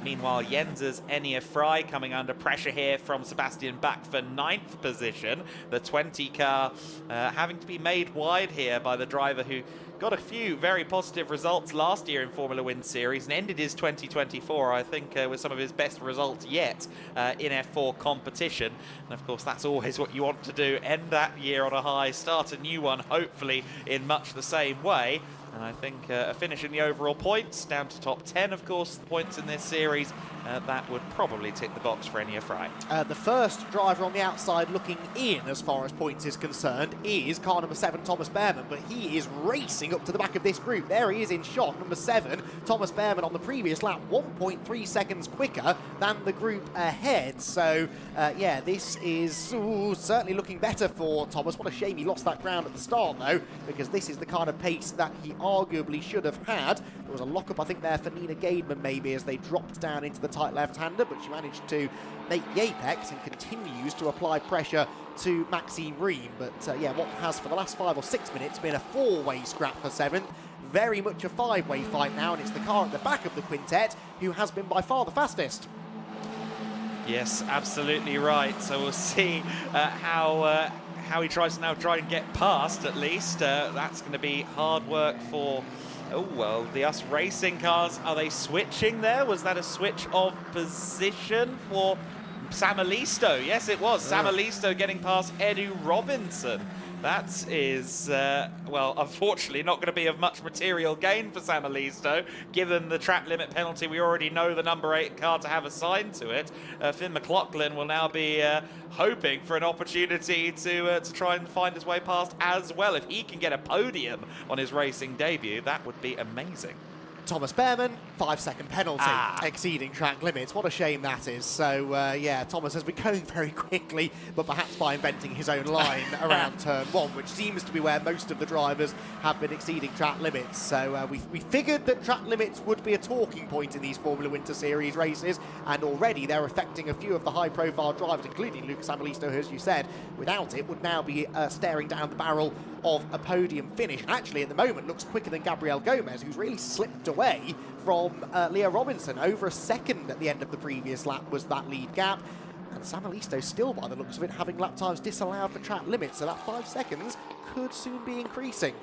Meanwhile, Jens's Enya Fry coming under pressure here from Sebastian Bach for 9th position. The 20 car having to be made wide here by the driver who got a few very positive results last year in Formula Wind Series and ended his 2024, I think, with some of his best results yet in F4 competition. And of course, that's always what you want to do, end that year on a high, start a new one, hopefully in much the same way. And I think a finish in the overall points, down to top 10, of course, the points in this series, that would probably tick the box for Enya Fry. The first driver on the outside looking in, as far as points is concerned, is car number 7, Thomas Behrmann, but he is racing up to the back of this group. There he is in shot, number 7, Thomas Behrmann on the previous lap, 1.3 seconds quicker than the group ahead. So, yeah, this is certainly looking better for Thomas. What a shame he lost that ground at the start, though, because this is the kind of pace that he arguably should have had. There was a lock-up, I think, there for Nina Gademan, maybe, as they dropped down into the tight left-hander, but she managed to make the apex and continues to apply pressure to Maxime Ream. But, yeah, what has for the last 5 or 6 minutes been a 4-way scrap for 7th, very much a 5-way fight now, and it's the car at the back of the quintet who has been by far the fastest. Yes, absolutely right. So we'll see how he tries to now try and get past, at least. That's going to be hard work for... Oh, well, the US Racing cars, are they switching there? Was that a switch of position for Sam Alisto? Yes, it was. Sam Alisto getting past Edu Robinson. That is, well, unfortunately not going to be of much material gain for Sam Alisto, given the track limit penalty we already know the number 8 car to have assigned to it. Finn McLaughlin will now be hoping for an opportunity to try and find his way past as well. If he can get a podium on his racing debut, that would be amazing. Thomas Behrmann, 5-second penalty, exceeding track limits. What a shame that is. So, yeah, Thomas has been going very quickly, but perhaps by inventing his own line around turn 1, which seems to be where most of the drivers have been exceeding track limits. So we figured that track limits would be a talking point in these Formula Winter Series races, and already they're affecting a few of the high-profile drivers, including Lucas Amelisto, who, as you said, without it, would now be staring down the barrel of a podium finish. And actually, at the moment, looks quicker than Gabriel Gomez, who's really slipped away from Leo Robinson. Over a second at the end of the previous lap was that lead gap. And Sam Alisto still, by the looks of it, having lap times disallowed for track limits. So that 5 seconds could soon be increasing.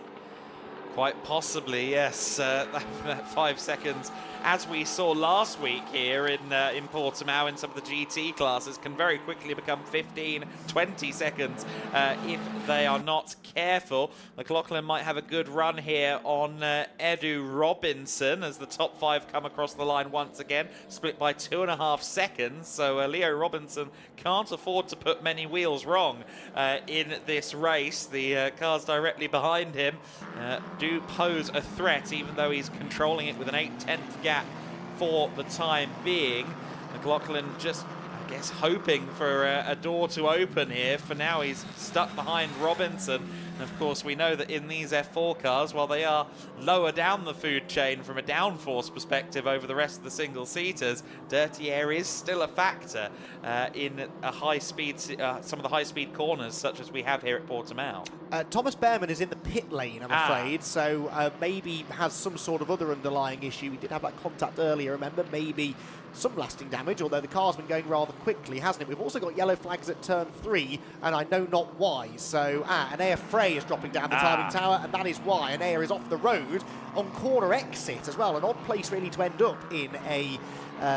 Quite possibly, yes. That 5 seconds, as we saw last week here in Portimão in some of the GT classes, can very quickly become 15, 20 seconds if they are not careful. McLaughlin might have a good run here on Edu Robinson as the top 5 come across the line once again, split by 2.5 seconds. So Leo Robinson can't afford to put many wheels wrong in this race. The cars directly behind him do pose a threat, even though he's controlling it with an 8/10 gap for the time being. McLaughlin just, I guess, hoping for a door to open here. For now, he's stuck behind Robinson. And of course, we know that in these F4 cars, while they are lower down the food chain from a downforce perspective over the rest of the single-seaters, dirty air is still a factor in a high-speed, some of the high-speed corners, such as we have here at Portimão. Thomas Behrmann is in the pit lane, I'm afraid, so maybe has some sort of other underlying issue. We did have that contact earlier, remember? Maybe some lasting damage, although the car's been going rather quickly, hasn't it? We've also got yellow flags at turn 3, and I know not why. So, Anea Frey is dropping down the timing tower, and that is why. Anea is off the road on corner exit as well. An odd place really to end up in a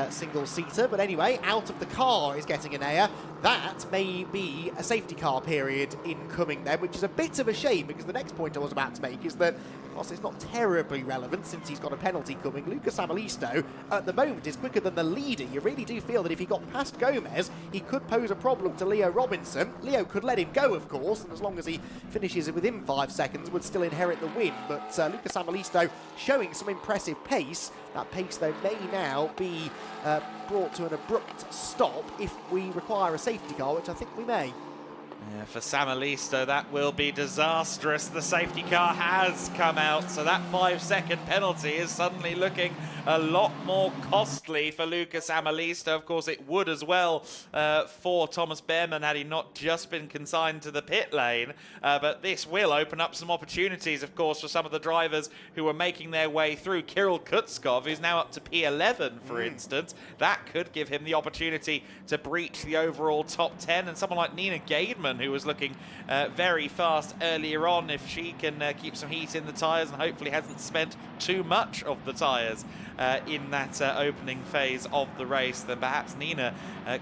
single-seater. But anyway, out of the car is getting Anea. That may be a safety car period incoming then, which is a bit of a shame, because the next point I was about to make is that, whilst it's not terribly relevant since he's got a penalty coming, Lucas Amelisto at the moment is quicker than the leader. You really do feel that if he got past Gomez, he could pose a problem to Leo Robinson. Leo could let him go, of course, and as long as he finishes it within 5 seconds, would still inherit the win. But Lucas Amelisto showing some impressive pace. That pace, though, may now be brought to an abrupt stop if we require a safety car, which I think we may. Yeah, for Sam Alisto, that will be disastrous. The safety car has come out, so that 5-second penalty is suddenly looking a lot more costly for Lucas Amalista. Of course, it would as well for Thomas Behrman had he not just been consigned to the pit lane. But this will open up some opportunities, of course, for some of the drivers who are making their way through. Kirill Kutskov, who's now up to P11, for instance. That could give him the opportunity to breach the overall top 10. And someone like Nina Gaidman, who was looking very fast earlier on, if she can keep some heat in the tyres and hopefully hasn't spent too much of the tyres in that opening phase of the race, then perhaps Nina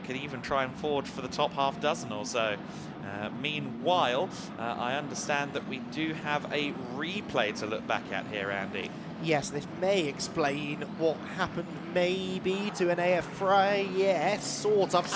could even try and forge for the top half dozen or so. Meanwhile, I understand that we do have a replay to look back at here, Andy. Yes, this may explain what happened maybe to Anea Frey. Yes, sort of.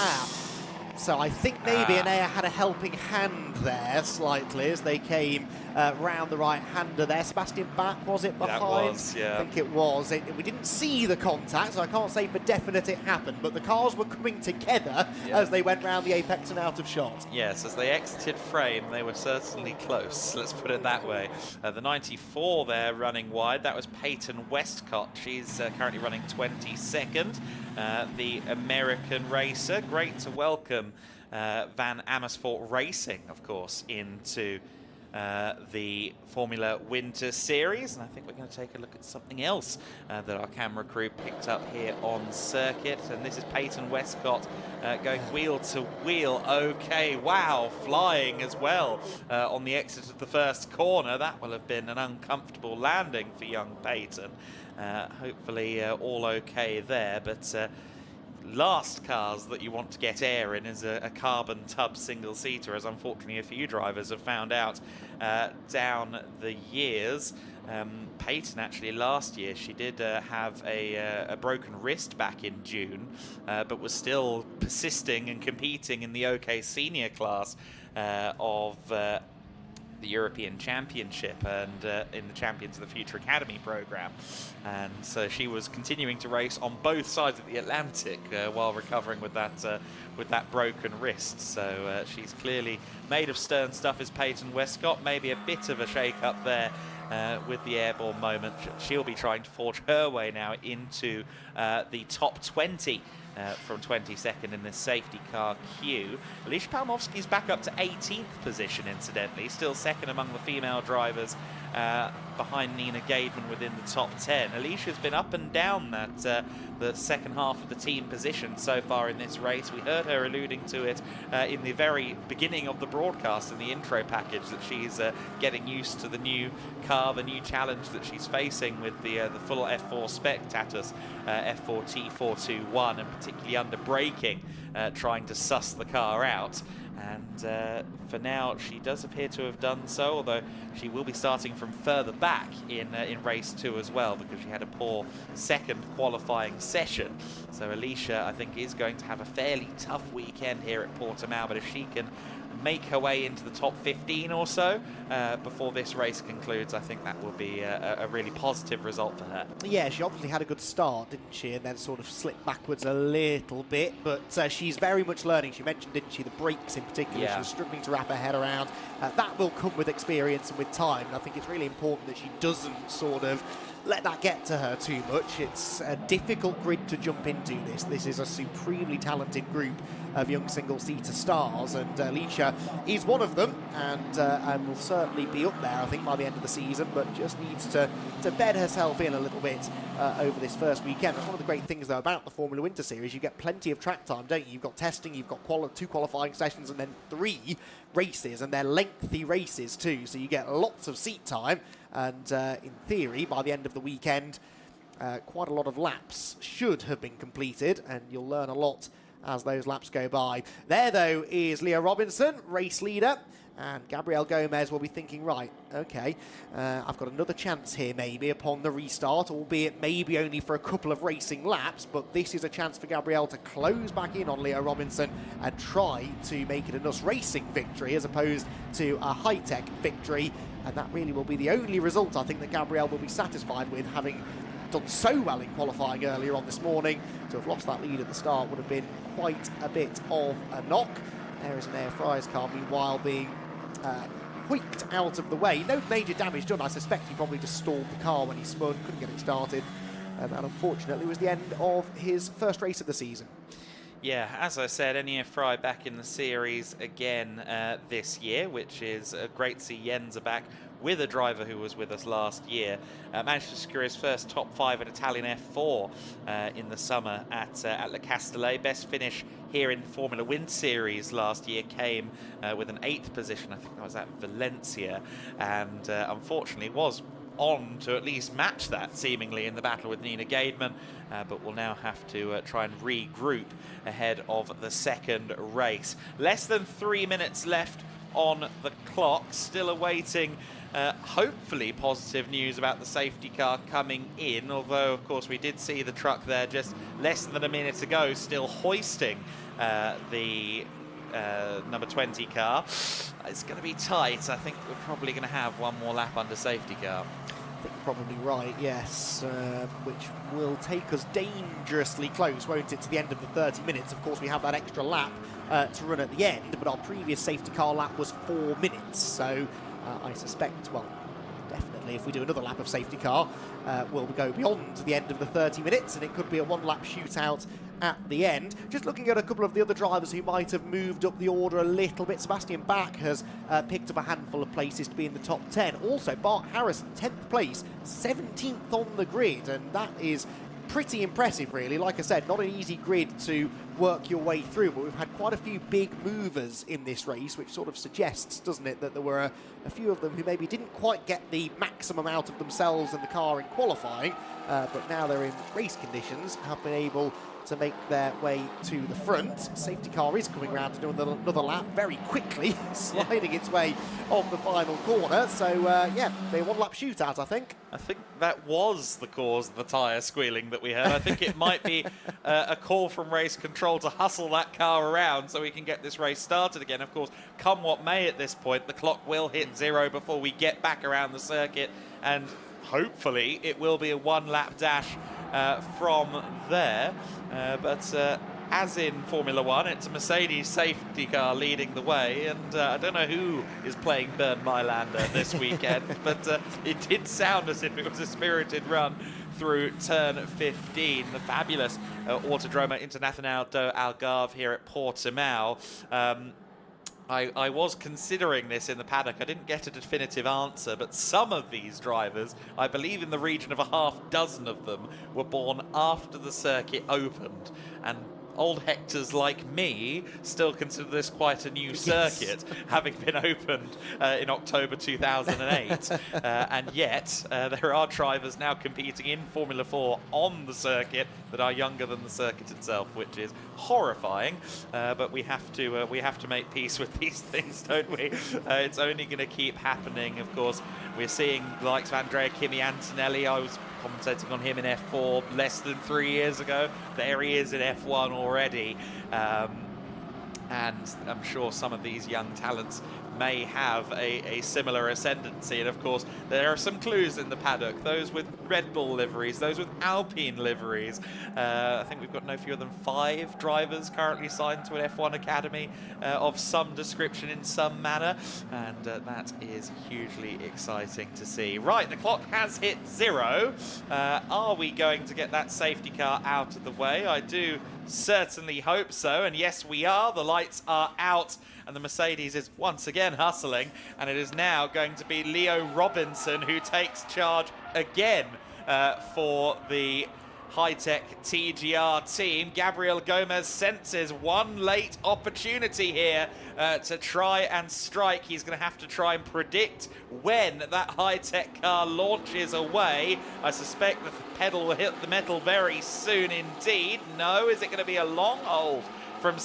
So I think maybe Anea had a helping hand there slightly as they came round the right-hander there. Sebastian Bach, was it behind? That was, yeah. I think it was. We didn't see the contact, so I can't say for definite it happened, but the cars were coming together as they went round the apex and out of shot. Yes, as they exited frame, they were certainly close, let's put it that way. The 94 there running wide, that was Peyton Westcott. She's currently running 22nd. The American racer. Great to welcome Van Amersfoort Racing, of course, into the Formula Winter Series. And I think we're going to take a look at something else that our camera crew picked up here on circuit. And this is Peyton Westcott going wheel to wheel. Okay, wow, flying as well on the exit of the first corner. That will have been an uncomfortable landing for young Peyton. Hopefully all okay there, but last cars that you want to get air in is a carbon tub single-seater, as unfortunately a few drivers have found out down the years. Peyton actually last year, she did have a broken wrist back in June, but was still persisting and competing in the OK Senior class of the European Championship and in the Champions of the Future Academy program. And so she was continuing to race on both sides of the Atlantic while recovering with that broken wrist. So she's clearly made of stern stuff, is Peyton Westcott. Maybe a bit of a shake-up there with the airborne moment. She'll be trying to forge her way now into the top 20 from 22nd in this safety car queue. Alicia Palmovsky's back up to 18th position, incidentally, still second among the female drivers behind Nina Gaidman within the top 10. Alicia's been up and down that the second half of the team position so far in this race. We heard her alluding to it in the very beginning of the broadcast in the intro package, that she's getting used to the new car, the new challenge that she's facing with the full F4 spec Tatuus F4 T421, and particularly under braking, trying to suss the car out. And for now, she does appear to have done so, although she will be starting from further back in race 2 as well, because she had a poor second qualifying session. So Alicia, I think, is going to have a fairly tough weekend here at Portimão, but if she can make her way into the top 15 or so before this race concludes, I think that will be a really positive result for her. Yeah, she obviously had a good start, didn't she? And then sort of slipped backwards a little bit, but she's very much learning. She mentioned, didn't she, the brakes in particular. Yeah. She was struggling to wrap her head around. That will come with experience and with time, and I think it's really important that she doesn't sort of let that get to her too much. It's a difficult grid to jump into this. This is a supremely talented group of young single-seater stars, and Alicia is one of them, and will certainly be up there, I think, by the end of the season, but just needs to bed herself in a little bit over this first weekend. That's one of the great things, though, about the Formula Winter Series. You get plenty of track time, don't you? You've got testing, you've got 2 qualifying sessions, and then 3 races, and they're lengthy races too, so you get lots of seat time, and in theory, by the end of the weekend, quite a lot of laps should have been completed, and you'll learn a lot as those laps go by. There, though, is Leah Robinson, race leader, and Gabrielle Gomez will be thinking, right, okay, I've got another chance here maybe upon the restart, albeit maybe only for a couple of racing laps, but this is a chance for Gabrielle to close back in on Leah Robinson and try to make it a NUS Racing victory as opposed to a high-tech victory, and that really will be the only result I think that Gabrielle will be satisfied with, having done so well in qualifying earlier on this morning. To have lost that lead at the start would have been quite a bit of a knock. There is an Air Fry's car, meanwhile, being whipped out of the way. No major damage done. I suspect he probably just stalled the car when he spun, couldn't get it started. and that unfortunately was the end of his first race of the season. Yeah, as I said, Enya Fry back in the series again this year, which is great to see Jenza back with a driver who was with us last year. Managed to secure his first top 5 in Italian F4 in the summer at Le Castellet. Best finish here in Formula Wind Series last year came with an 8th position. I think that was at Valencia, and unfortunately was on to at least match that seemingly in the battle with Nina Gaidman, but we'll now have to try and regroup ahead of the second race. Less than 3 minutes left on the clock, still awaiting hopefully positive news about the safety car coming in, although of course we did see the truck there just less than a minute ago still hoisting the number 20 car. It's going to be tight. I think we're probably going to have one more lap under safety car. I think you're probably right, yes, which will take us dangerously close, won't it, to the end of the 30 minutes. Of course, we have that extra lap to run at the end, but our previous safety car lap was 4 minutes, so I suspect, well, definitely if we do another lap of safety car, we'll go beyond the end of the 30 minutes, and it could be a one-lap shootout at the end. Just looking at a couple of the other drivers who might have moved up the order a little bit. Sebastian Bach has picked up a handful of places to be in the top 10. Also, Bart Harrison, 10th place, 17th on the grid, and that is pretty impressive, really. Like I said, not an easy grid to work your way through, but we've had quite a few big movers in this race, which sort of suggests, doesn't it, that there were a few of them who maybe didn't quite get the maximum out of themselves and the car in qualifying, but now they're in race conditions, have been able to make their way to the front. Safety car is coming round to do another lap very quickly, sliding its way off the final corner. So, yeah, a one-lap shootout, I think. I think that was the cause of the tyre squealing that we heard. I think it might be a call from race control to hustle that car around so we can get this race started again. Of course, come what may at this point, the clock will hit 0 before we get back around the circuit, and hopefully it will be a one-lap dash from there. But as in Formula One, it's a Mercedes safety car leading the way, and I don't know who is playing Bernd Mailander this weekend, but it did sound as if it was a spirited run through turn 15. The fabulous Autodromo Internacional do Algarve here at Portimão. I was considering this in the paddock. I didn't get a definitive answer, but some of these drivers, I believe in the region of a half dozen of them, were born after the circuit opened. And old Hectors like me still consider this quite a new circuit, having been opened in October 2008. And yet, there are drivers now competing in Formula 4 on the circuit that are younger than the circuit itself, which is horrifying. But we have to make peace with these things, don't we? It's only going to keep happening. Of course, we're seeing the likes of Andrea Kimi Antonelli. I was commentating on him in F4 less than 3 years ago. There he is in F1 already. And I'm sure some of these young talents may have a similar ascendancy. And of course, there are some clues in the paddock, those with Red Bull liveries, those with Alpine liveries. I think we've got no fewer than 5 drivers currently signed to an F1 academy of some description in some manner, and that is hugely exciting to see. Right, the clock has hit 0. Are we going to get that safety car out of the way? I do certainly hope so, and yes, we are. The lights are out, and the Mercedes is once again hustling, and it is now going to be Leo Robinson who takes charge again for the high-tech TGR team. Gabriel Gomez senses one late opportunity here to try and strike. He's going to have to try and predict when that high-tech car launches away. I suspect the pedal will hit the metal very soon indeed. No, is it going to be a long hold from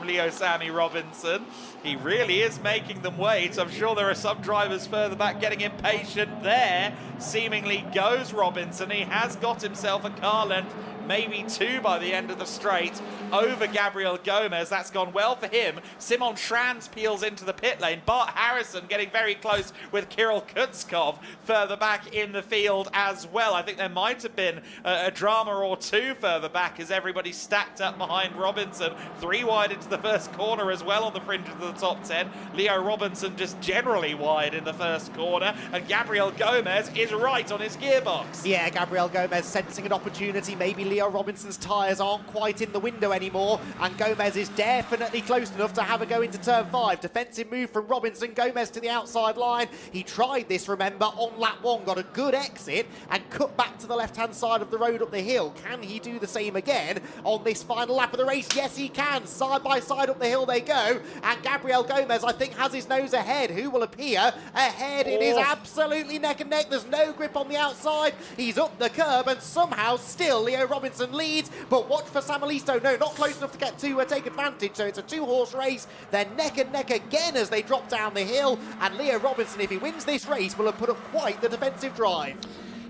Leo Sammy Robinson? He really is making them wait. I'm sure there are some drivers further back getting impatient. There seemingly goes Robinson. He has got himself a car length maybe 2 by the end of the straight over Gabriel Gomez. That's gone well for him. Simon Schranz peels into the pit lane. Bart Harrison getting very close with Kirill Kutskov further back in the field as well. I think there might have been a drama or 2 further back as everybody stacked up behind Robinson. 3 wide into the first corner as well on the fringes of the top 10. Leo Robinson just generally wide in the first corner, and Gabriel Gomez is right on his gearbox. Yeah, Gabriel Gomez sensing an opportunity. Maybe Leo Robinson's tyres aren't quite in the window anymore, and Gomez is definitely close enough to have a go into turn 5. Defensive move from Robinson. Gomez to the outside line. He tried this, remember, on lap 1, got a good exit and cut back to the left-hand side of the road up the hill. Can he do the same again on this final lap of the race? Yes, he can. Side by side up the hill they go, and Gabriel Gomez, I think, has his nose ahead. Who will appear ahead? It is absolutely neck and neck. There's no grip on the outside. He's up the curb, and somehow still Leo Robinson leads, but watch for Samalisto. No, not close enough to get to take advantage, so it's a 2-horse race. They're neck and neck again as they drop down the hill, and Leo Robinson, if he wins this race, will have put up quite the defensive drive.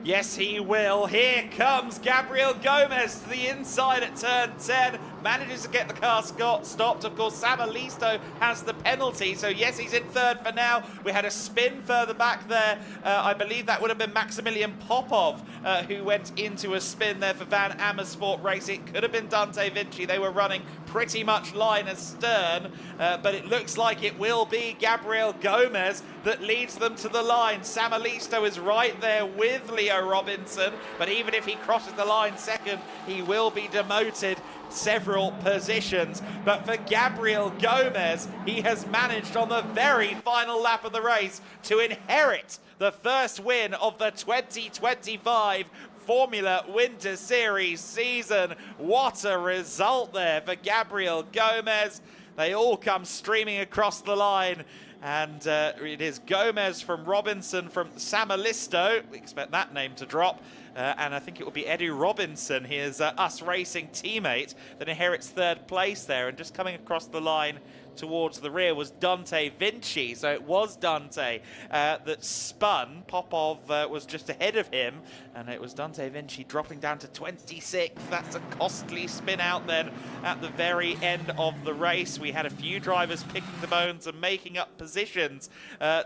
Yes, he will. Here comes Gabriel Gomez to the inside at turn 10. Manages to get the car stopped. Of course, Samalisto has the penalty. So, yes, he's in third for now. We had a spin further back there. I believe that would have been Maximilian Popov who went into a spin there for Van Amersfoort Racing. It could have been Dante Vinci. They were running pretty much line astern. But it looks like it will be Gabriel Gomez that leads them to the line. Samalisto is right there with Leo Robinson. But even if he crosses the line second, he will be demoted several positions. But for Gabriel Gomez, he has managed on the very final lap of the race to inherit the first win of the 2025 Formula Winter Series season. What a result there for Gabriel Gomez. They all come streaming across the line. And it is Gomez from Robinson from Samalisto. We expect that name to drop. And I think it will be Edu Robinson, his Us Racing teammate, that inherits third place there. And just coming across the line towards the rear was Dante Vinci. So it was Dante that spun. Popov was just ahead of him, and it was Dante Vinci dropping down to 26th. That's a costly spin out then at the very end of the race. We had a few drivers picking the bones and making up positions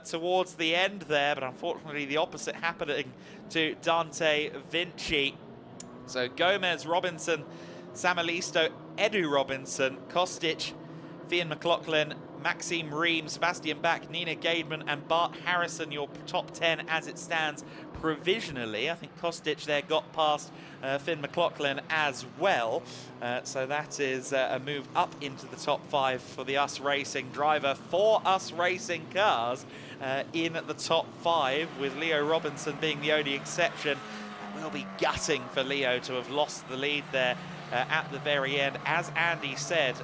towards the end there, but unfortunately the opposite happening to Dante Vinci. So Gomez, Robinson, Samalisto, Edu Robinson, Kostic, Fian McLaughlin, Maxime Ream, Sebastian Bach, Nina Gaidman and Bart Harrison, your top 10 as it stands provisionally. I think Kostic there got past Finn McLaughlin as well. So that is a move up into the top 5 for the Us Racing driver. 4 Us Racing cars in the top 5, with Leo Robinson being the only exception. It will be gutting for Leo to have lost the lead there at the very end. As Andy said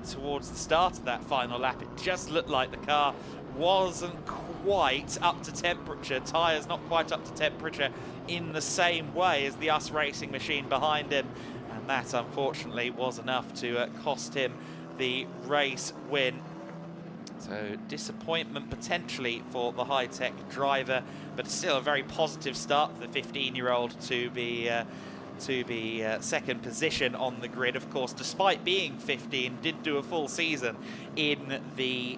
towards the start of that final lap, it just looked like the car wasn't quite up to temperature, tyres not quite up to temperature in the same way as the Us Racing machine behind him, and that unfortunately was enough to cost him the race win. So disappointment potentially for the high-tech driver, but still a very positive start for the 15-year-old to be second position on the grid. Of course, despite being 15, did do a full season in the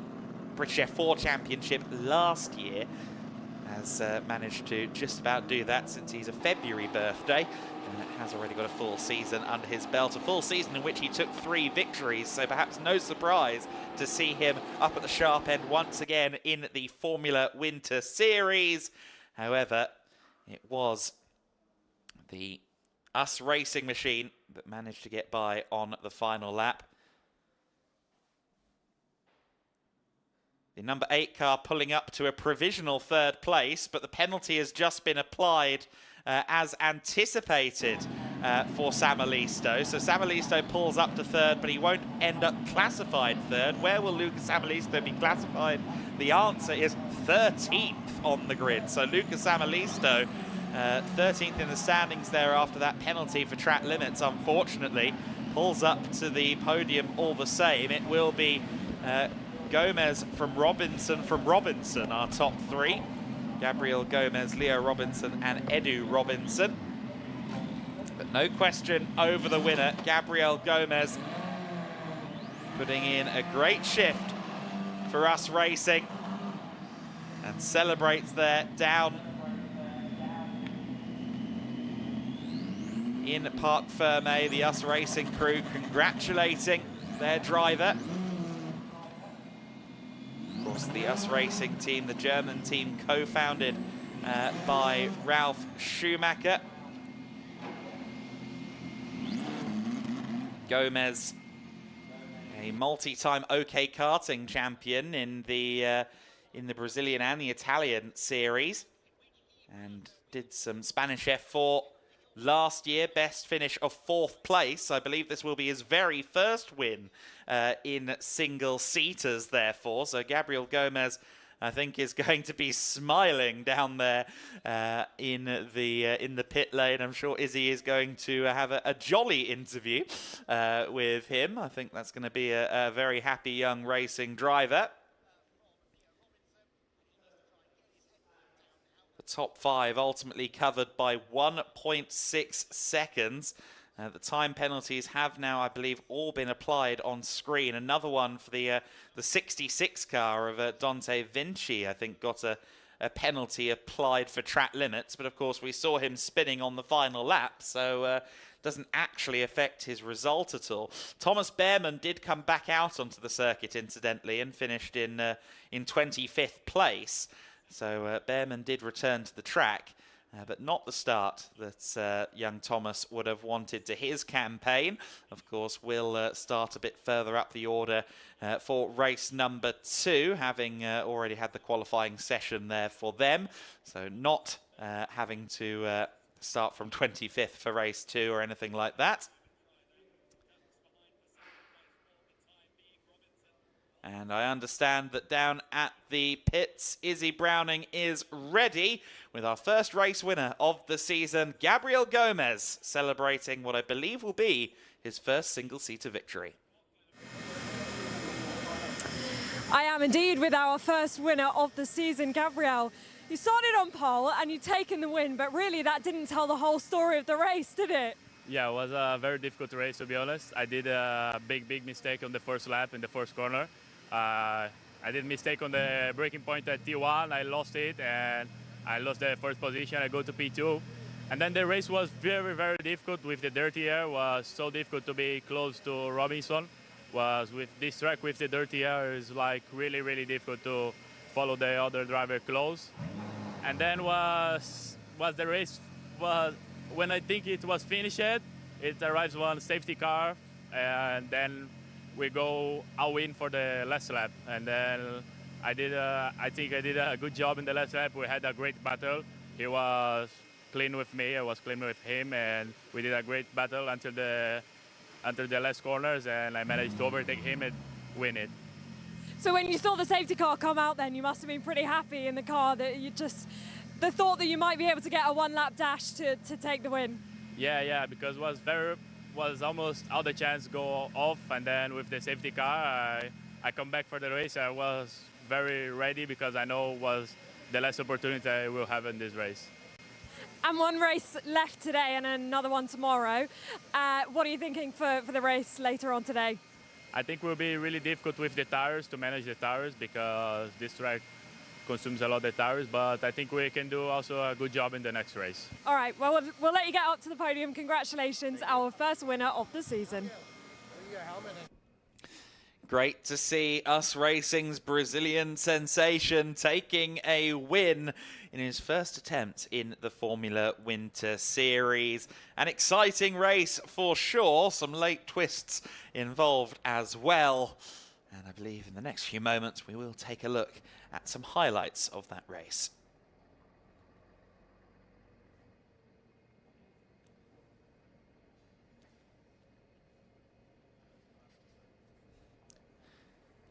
British F4 Championship last year. Has managed to just about do that since he's a February birthday. Has already got a full season under his belt, a full season in which he took 3 victories, so perhaps no surprise to see him up at the sharp end once again in the Formula Winter Series. However, it was the Us Racing machine that managed to get by on the final lap. The number 8 car pulling up to a provisional third place, but the penalty has just been applied as anticipated for Samalisto. So Samalisto pulls up to third, but he won't end up classified third. Where will Lucas Samalisto be classified? The answer is 13th on the grid. So Lucas Samalisto, 13th in the standings there after that penalty for track limits, unfortunately, pulls up to the podium all the same. It will be Gomez from Robinson, our top 3. Gabriel Gomez, Leo Robinson and Edu Robinson. But No question over the winner, Gabriel Gomez, putting in a great shift for Us Racing and celebrates there down in Parc Fermé. The Us Racing crew congratulating their driver. Of course, the Us Racing team, the German team co-founded by Ralf Schumacher. Gomez, a multi-time OK karting champion in the Brazilian and the Italian series, and did some Spanish F4 last year. Best finish of 4th place. I believe this will be his very first win in single-seaters, therefore. So Gabriel Gomez, I think, is going to be smiling down there in the pit lane. I'm sure Izzy is going to have a jolly interview with him. I think that's going to be a very happy young racing driver. The top 5 ultimately covered by 1.6 seconds. The time penalties have now, I believe, all been applied on screen. Another one for the 66 car of Dante Vinci, I think, got a penalty applied for track limits. But, of course, we saw him spinning on the final lap, so doesn't actually affect his result at all. Thomas Behrmann did come back out onto the circuit, incidentally, and finished in 25th place. So Behrmann did return to the track. But not the start that young Thomas would have wanted to his campaign. Of course, we'll start a bit further up the order for race number 2, having already had the qualifying session there for them. So not having to start from 25th for race 2 or anything like that. And I understand that down at the pits, Izzy Browning is ready with our first race winner of the season, Gabriel Gomez, celebrating what I believe will be his first single-seater victory. I am indeed with our first winner of the season, Gabriel. You started on pole and you've taken the win, but really that didn't tell the whole story of the race, did it? Yeah, it was a very difficult race, to be honest. I did a big mistake on the first lap in the first corner. I did a mistake on the braking point at T1. I lost it and I lost the first position. I go to P2. And then the race was very difficult with the dirty air. It was so difficult to be close to Robinson. Was with this track with the dirty air is like really difficult to follow the other driver close. And then was the race was when I think it was finished. It arrives one safety car and then we go all in for the last lap, and then I think I did a good job in the last lap. We had a great battle. He was clean with me, I was clean with him, and we did a great battle until the last corners, and I managed to overtake him and win it. So when you saw the safety car come out then, you must have been pretty happy in the car that you just, the thought that you might be able to get a one-lap dash to take the win. Yeah, because it was almost all the chance go off, and then with the safety car I come back for the race. I was very ready because I know it was the last opportunity I will have in this race. And one race left today and another one tomorrow. What are you thinking for the race later on today? I think it will be really difficult with the tires, to manage the tires, because this track consumes a lot of the tires, but I think we can do also a good job in the next race. All right, well, we'll let you get up to the podium. Congratulations, our first winner of the season. Great to see Us Racing's Brazilian sensation taking a win in his first attempt in the Formula Winter Series. An exciting race for sure, some late twists involved as well. And I believe in the next few moments we will take a look at some highlights of that race.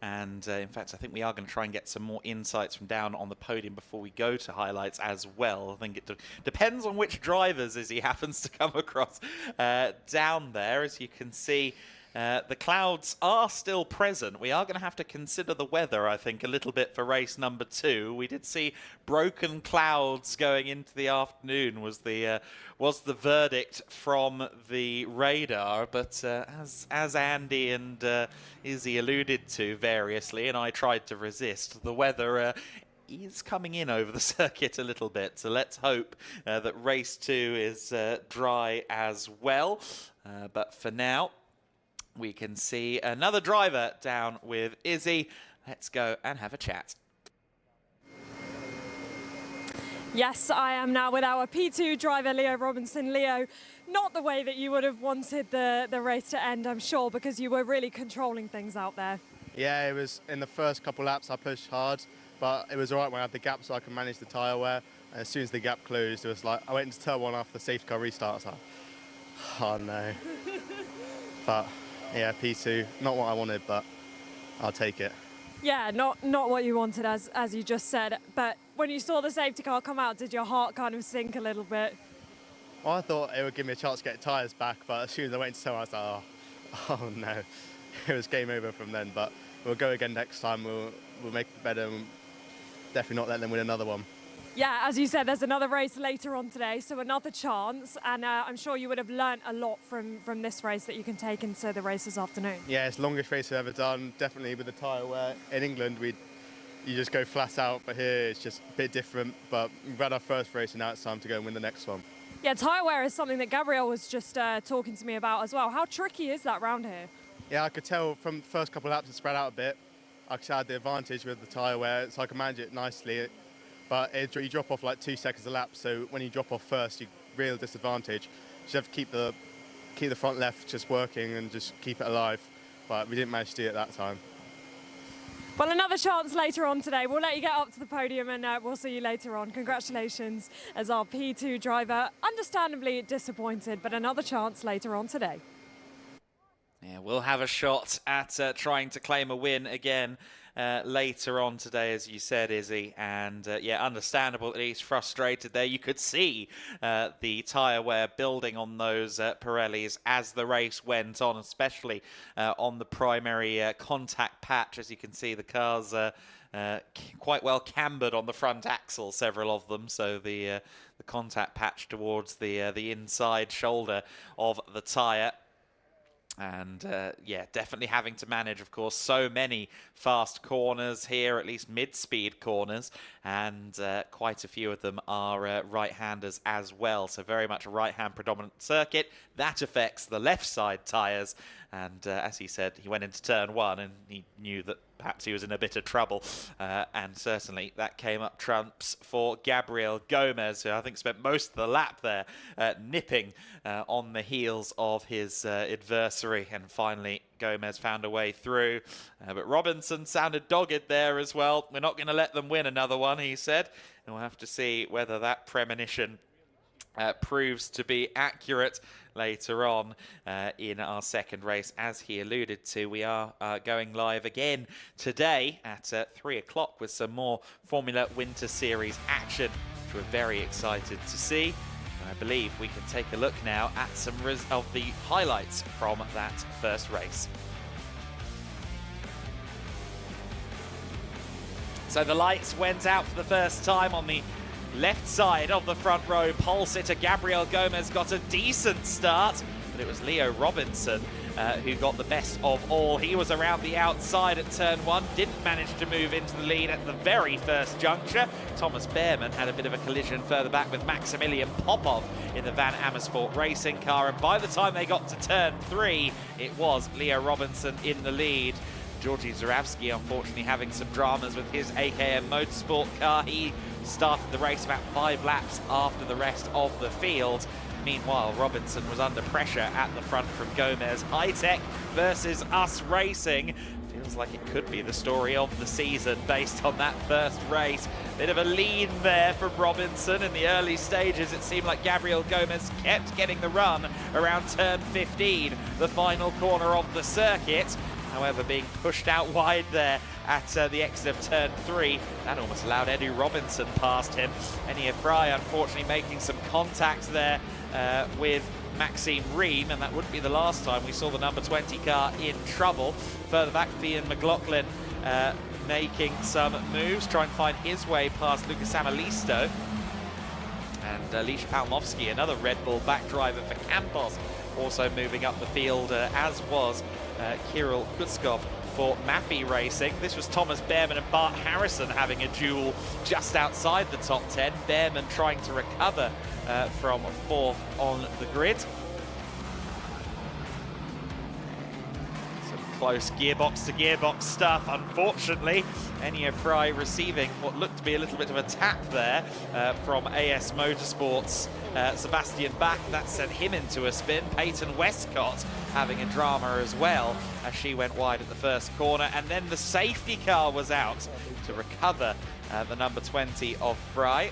And in fact, I think we are going to try and get some more insights from down on the podium before we go to highlights as well. I think it depends on which drivers as he happens to come across down there. As you can see, The clouds are still present. We are going to have to consider the weather, I think, a little bit for race number 2. We did see broken clouds going into the afternoon was the verdict from the radar. But as Andy and Izzy alluded to variously, and I tried to resist, the weather is coming in over the circuit a little bit. So let's hope that race 2 is dry as well. But for now, we can see another driver down with Izzy. Let's go and have a chat. Yes, I am now with our P2 driver, Leo Robinson. Leo, not the way that you would have wanted the race to end, I'm sure, because you were really controlling things out there. Yeah, it was in the first couple laps I pushed hard, but it was all right when I had the gap so I could manage the tyre wear. And as soon as the gap closed, it was like, I went into turn 1 after the safety car restart. I was like, oh no. But yeah, P2, not what I wanted, but I'll take it. Yeah, not what you wanted, as you just said. But when you saw the safety car come out, did your heart kind of sink a little bit? Well, I thought it would give me a chance to get tyres back, but as soon as I went into turn 1, I was like, oh no. It was game over from then, but we'll go again next time. We'll make it better and definitely not let them win another one. Yeah, as you said, there's another race later on today, so another chance, and I'm sure you would have learnt a lot from this race that you can take into the race this afternoon. Yeah, it's the longest race I've ever done, definitely with the tyre wear. In England, you just go flat out, but here it's just a bit different, but we've had our first race and now it's time to go and win the next one. Yeah, tyre wear is something that Gabriel was just talking to me about as well. How tricky is that round here? Yeah, I could tell from the first couple of laps it spread out a bit. I had the advantage with the tyre wear, so I could manage it nicely. But you drop off like 2 seconds a lap, so when you drop off first, you real disadvantage. You just have to keep the front left just working and just keep it alive. But we didn't manage to do it that time. Well, another chance later on today. We'll let you get up to the podium and we'll see you later on. Congratulations as our P2 driver. Understandably disappointed, but another chance later on today. Yeah, we'll have a shot at trying to claim a win again later on today, as you said, Izzy. And yeah, understandable that he's frustrated there. You could see the tyre wear building on those Pirellis as the race went on, especially on the primary contact patch. As you can see, the cars quite well cambered on the front axle, several of them. So the contact patch towards the inside shoulder of the tyre. And yeah, definitely having to manage, of course, so many fast corners here, at least mid-speed corners, and quite a few of them are right-handers as well. So very much a right-hand predominant circuit. That affects the left side tyres. And as he said, he went into turn 1 and he knew that perhaps he was in a bit of trouble. And certainly that came up trumps for Gabriel Gomez, who I think spent most of the lap there nipping on the heels of his adversary. And finally, Gomez found a way through. But Robinson sounded dogged there as well. We're not going to let them win another one, he said. And we'll have to see whether that premonition proves to be accurate later on in our second race. As he alluded to, we are going live again today at 3 o'clock with some more Formula Winter Series action, which we're very excited to see. And I believe we can take a look now at some of the highlights from that first race. So the lights went out for the first time on the left side of the front row. Pole sitter Gabriel Gomez got a decent start, but it was Leo Robinson who got the best of all. He was around the outside at turn 1, didn't manage to move into the lead at the very first juncture. Thomas Behrman had a bit of a collision further back with Maximilian Popov in the Van Amersfoort racing car, and by the time they got to turn 3, it was Leo Robinson in the lead. Georgi Zurawski, unfortunately, having some dramas with his AKM Motorsport car. He started the race about 5 laps after the rest of the field. Meanwhile, Robinson was under pressure at the front from Gomez. High-Tech versus Us Racing. Feels like it could be the story of the season based on that first race. Bit of a lean there from Robinson in the early stages. It seemed like Gabriel Gomez kept getting the run around turn 15, the final corner of the circuit. however, being pushed out wide there at the exit of turn 3. That almost allowed Eddie Robinson past him. Enia Fry, unfortunately, making some contact there with Maxime Ream, and that wouldn't be the last time we saw the number 20 car in trouble. Further back, Fionn McLaughlin making some moves, trying to find his way past Lucas Amalisto. And Lisha Palmovsky, another Red Bull back driver for Campos, also moving up the field, as was Kirill Kutskov for Maffei Racing. This was Thomas Behrman and Bart Harrison having a duel just outside the top 10. Behrman trying to recover from 4th on the grid. Some close gearbox to gearbox stuff, unfortunately. Enia Fry receiving what looked to be a little bit of a tap there from AS Motorsports. Sebastian Bach, that sent him into a spin. Peyton Westcott having a drama as well as she went wide at the first corner, and then the safety car was out to recover the number 20 of Fry.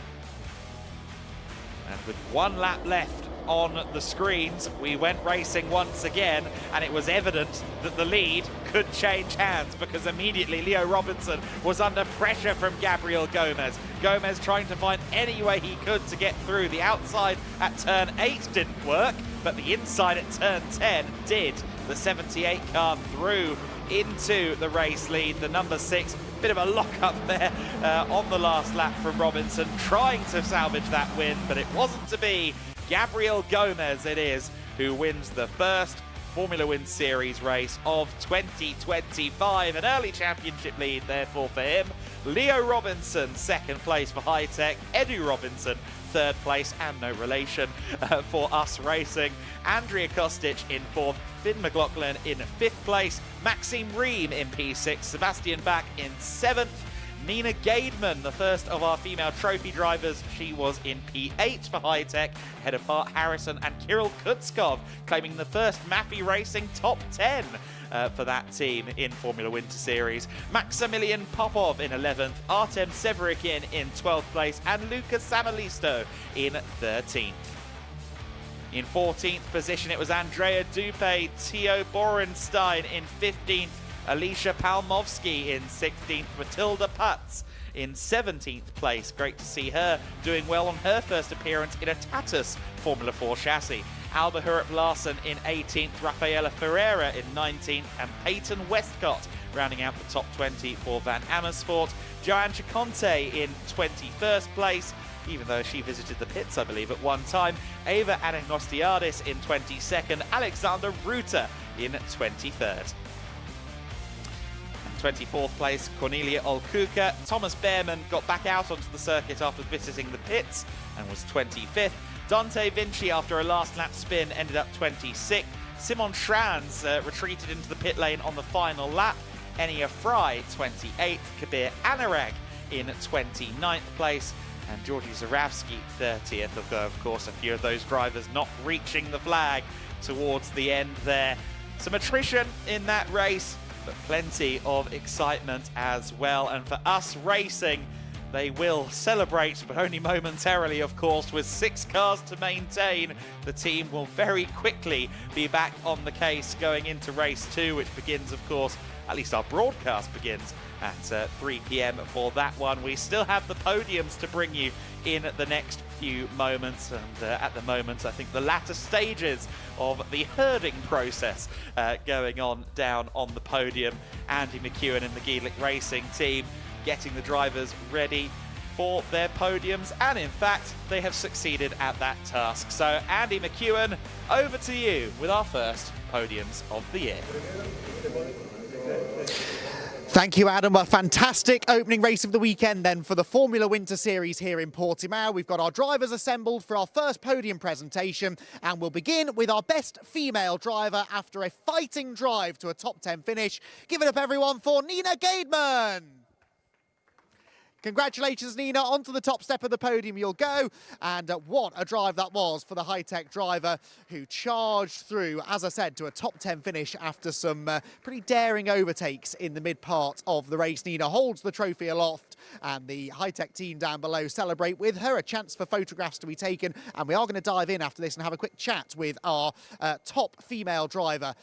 And with 1 lap left on the screens, we went racing once again, and it was evident that the lead could change hands, because immediately Leo Robinson was under pressure from Gabriel Gomez. Gomez trying to find any way he could to get through. The outside at turn 8 didn't work, but the inside at turn 10 did. The 78 car through into the race lead. The number 6, bit of a lock-up there on the last lap from Robinson, trying to salvage that win, but it wasn't to be. Gabriel Gomez it is who wins the first Formula Wind Series race of 2025. An early championship lead, therefore, for him. Leo Robinson, 2nd place for High Tech. Edu Robinson, 3rd place, and no relation for Us Racing. Andrea Kostic in 4th. Finn McLaughlin in 5th place. Maxime Ream in P6. Sebastian Bach in 7th. Nina Gaidman, the first of our female trophy drivers, she was in P8 for High Tech, ahead of Bart Harrison and Kirill Kutskov, claiming the first Maffei Racing top 10 for that team in Formula Winter Series. Maximilian Popov in 11th, Artem Severikin in 12th place, and Lucas Samalisto in 13th. In 14th position, it was Andrea Dupe, Theo Borenstein in 15th, Alicia Palmovsky in 16th, Matilda Putz in 17th place. Great to see her doing well on her first appearance in a Tatuus Formula 4 chassis. Alba Hurup Larsen in 18th, Rafaela Ferreira in 19th, and Peyton Westcott rounding out the top 20 for Van Amersfoort. Joanne Chiconte in 21st place, even though she visited the pits, I believe, at one time. Ava Anagnostiadis in 22nd, Alexander Ruta in 23rd. 24th place, Cornelia Olkuka. Thomas Behrman got back out onto the circuit after visiting the pits and was 25th. Dante Vinci, after a last lap spin, ended up 26th. Simon Schranz retreated into the pit lane on the final lap. Enia Fry, 28th. Kabir Anarag in 29th place. And Georgi Zaravsky, 30th. Of course, a few of those drivers not reaching the flag towards the end there. Some attrition in that race, but plenty of excitement as well. And for Us Racing, they will celebrate, but only momentarily, of course. With 6 cars to maintain, the team will very quickly be back on the case going into race 2, which begins, of course, at least our broadcast begins at 3 p.m. for that one. We still have the podiums to bring you in the next few moments, and at the moment I think the latter stages of the herding process going on down on the podium. Andy McEwen and the Geelick Racing team getting the drivers ready for their podiums, and in fact they have succeeded at that task. So Andy McEwen, over to you with our first podiums of the year. Thank you, Adam. A fantastic opening race of the weekend then for the Formula Winter Series here in Portimao. We've got our drivers assembled for our first podium presentation, and we'll begin with our best female driver after a fighting drive to a top 10 finish. Give it up, everyone, for Nina Gaidman. Congratulations, Nina. Onto the top step of the podium you'll go. And what a drive that was for the high-tech driver who charged through, as I said, to a top 10 finish after some pretty daring overtakes in the mid-part of the race. Nina holds the trophy aloft, and the high-tech team down below celebrate with her. A chance for photographs to be taken. And we are going to dive in after this and have a quick chat with our top female driver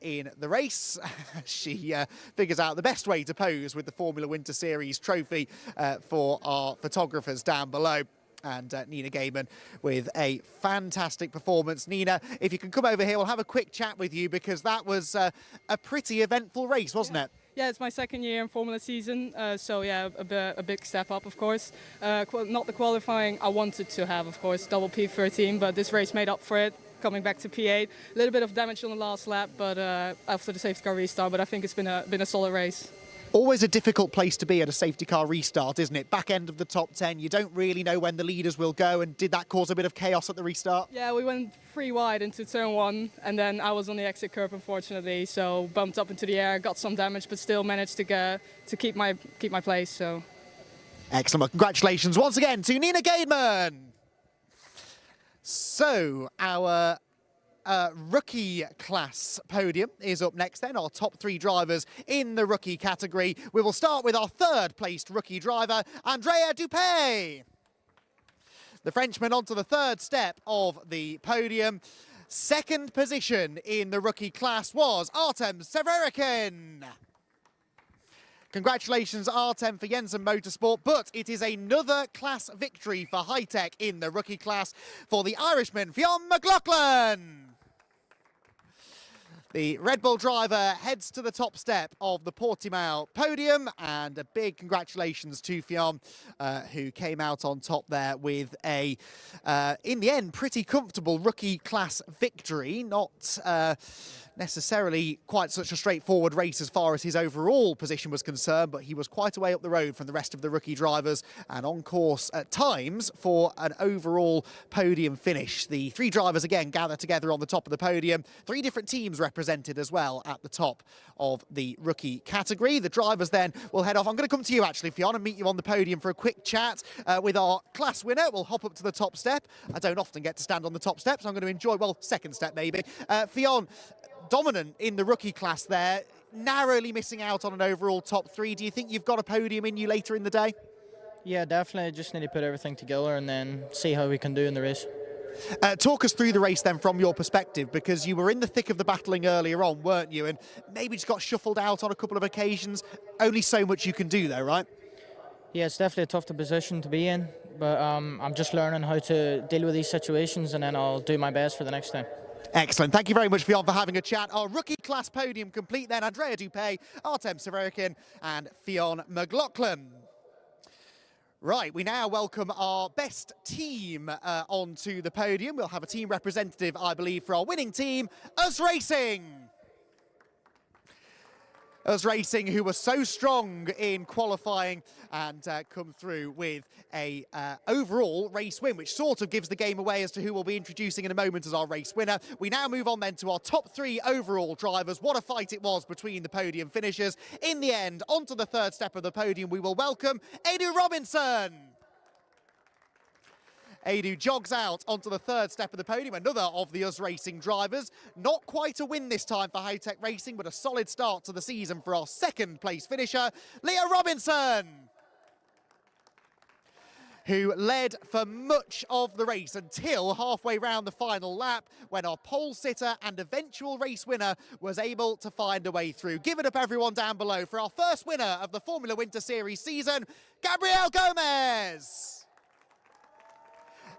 in the race. She figures out the best way to pose with the Formula Winter Series trophy for our photographers down below. And Nina Gaiman with a fantastic performance. Nina, if you can come over here, we'll have a quick chat with you, because that was a pretty eventful race, wasn't it? Yeah, it's my second year in Formula season, so yeah, a big step up, of course. Not the qualifying I wanted to have, of course, double P13, but this race made up for it, coming back to P8. A little bit of damage on the last lap, but after the safety car restart, but I think it's been a solid race. Always a difficult place to be at a safety car restart, isn't it? Back end of the top 10, you don't really know when the leaders will go, and did that cause a bit of chaos at the restart? Yeah, we went 3 wide into turn 1, and then I was on the exit curb, unfortunately, so bumped up into the air, got some damage, but still managed to keep my place. So excellent. Well, congratulations once again to Nina Gaiman. So our rookie class podium is up next then, our top 3 drivers in the rookie category. We will start with our 3rd placed rookie driver, Andrea Dupé. The Frenchman onto the 3rd step of the podium. 2nd position in the rookie class was Artem Severikin. Congratulations, Artem, for Jensen Motorsport, but it is another class victory for high-tech in the rookie class for the Irishman, Fionn McLaughlin. The Red Bull driver heads to the top step of the Portimão podium, and a big congratulations to Fionn, who came out on top there with a, in the end, pretty comfortable rookie class victory. Not necessarily quite such a straightforward race as far as his overall position was concerned, but he was quite a way up the road from the rest of the rookie drivers and on course at times for an overall podium finish. The 3 drivers again gather together on the top of the podium. 3 different teams represented as well at the top of the rookie category. The drivers then will head off. I'm going to come to you actually, Fionn, and meet you on the podium for a quick chat with our class winner. We'll hop up to the top step. I don't often get to stand on the top step, so I'm going to enjoy, well, 2nd step maybe. Fionn, dominant in the rookie class there, narrowly missing out on an overall top 3. Do you think you've got a podium in you later in the day? Yeah, definitely. Just need to put everything together and then see how we can do in the race. Talk us through the race then from your perspective, because you were in the thick of the battling earlier on, weren't you? And maybe just got shuffled out on a couple of occasions. Only so much you can do though, right? Yeah, it's definitely a tough position to be in, but I'm just learning how to deal with these situations, and then I'll do my best for the next time. Excellent. Thank you very much, Fionn, for having a chat. Our rookie class podium complete then. Andrea Dupé, Artem Severikin and Fionn McLaughlin. Right, we now welcome our best team onto the podium. We'll have a team representative, I believe, for our winning team, Us Racing. Us Racing, who were so strong in qualifying and come through with a overall race win, which sort of gives the game away as to who we'll be introducing in a moment as our race winner. We now move on then to our top 3 overall drivers. What a fight it was between the podium finishers. In the end, onto the 3rd step of the podium, we will welcome Edu Robinson. Edu jogs out onto the 3rd step of the podium, another of the Us Racing drivers. Not quite a win this time for High Tech Racing, but a solid start to the season for our 2nd place finisher, Leah Robinson, who led for much of the race until halfway round the final lap, when our pole sitter and eventual race winner was able to find a way through. Give it up, everyone down below, for our first winner of the Formula Winter Series season, Gabrielle Gomez,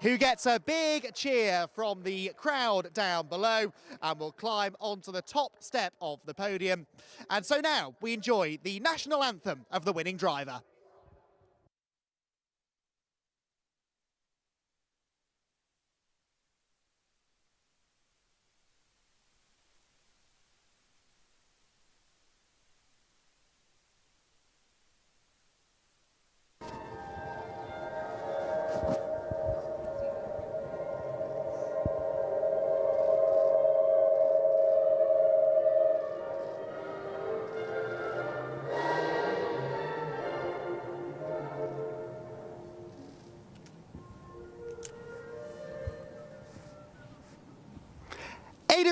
who gets a big cheer from the crowd down below and will climb onto the top step of the podium. And so now we enjoy the national anthem of the winning driver.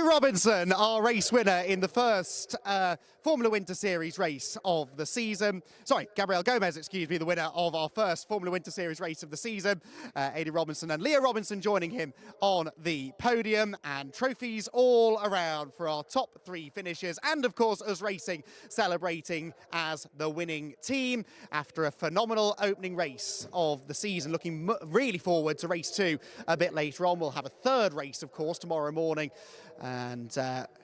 Robinson, our race winner in the first Formula Winter Series race of the season. Sorry, Gabriel Gomez, excuse me, the winner of our first Formula Winter Series race of the season. Aidan Robinson and Leah Robinson joining him on the podium, and trophies all around for our top 3 finishers. And of course, us racing, celebrating as the winning team after a phenomenal opening race of the season. Looking really forward to race 2 a bit later on. We'll have a third race, of course, tomorrow morning. And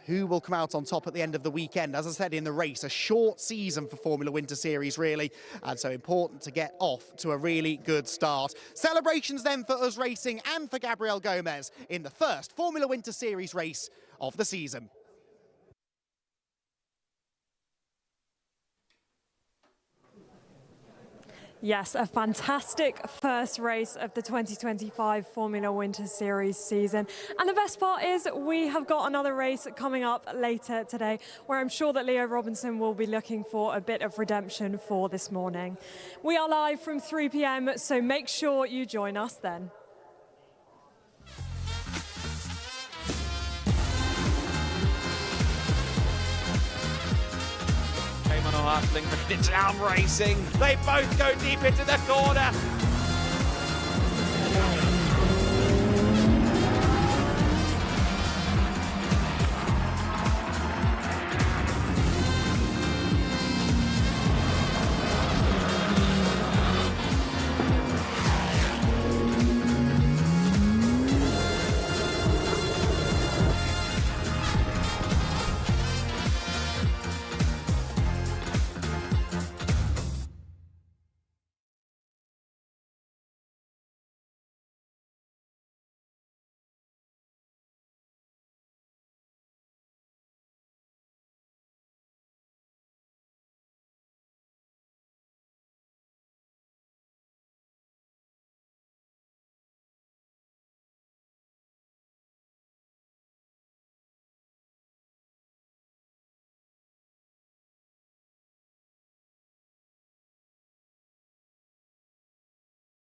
who will come out on top at the end of the weekend? As I said in the race, a short season for Formula Winter Series, really, and so important to get off to a really good start. Celebrations then for us racing and for Gabriel Gomez in the first Formula Winter Series race of the season. Yes, a fantastic first race of the 2025 Formula Winter Series season. And the best part is we have got another race coming up later today where I'm sure that Leah Robinson will be looking for a bit of redemption for this morning. We are live from 3 p.m, so make sure you join us then. Hustling, but it's down racing. They both go deep into the corner.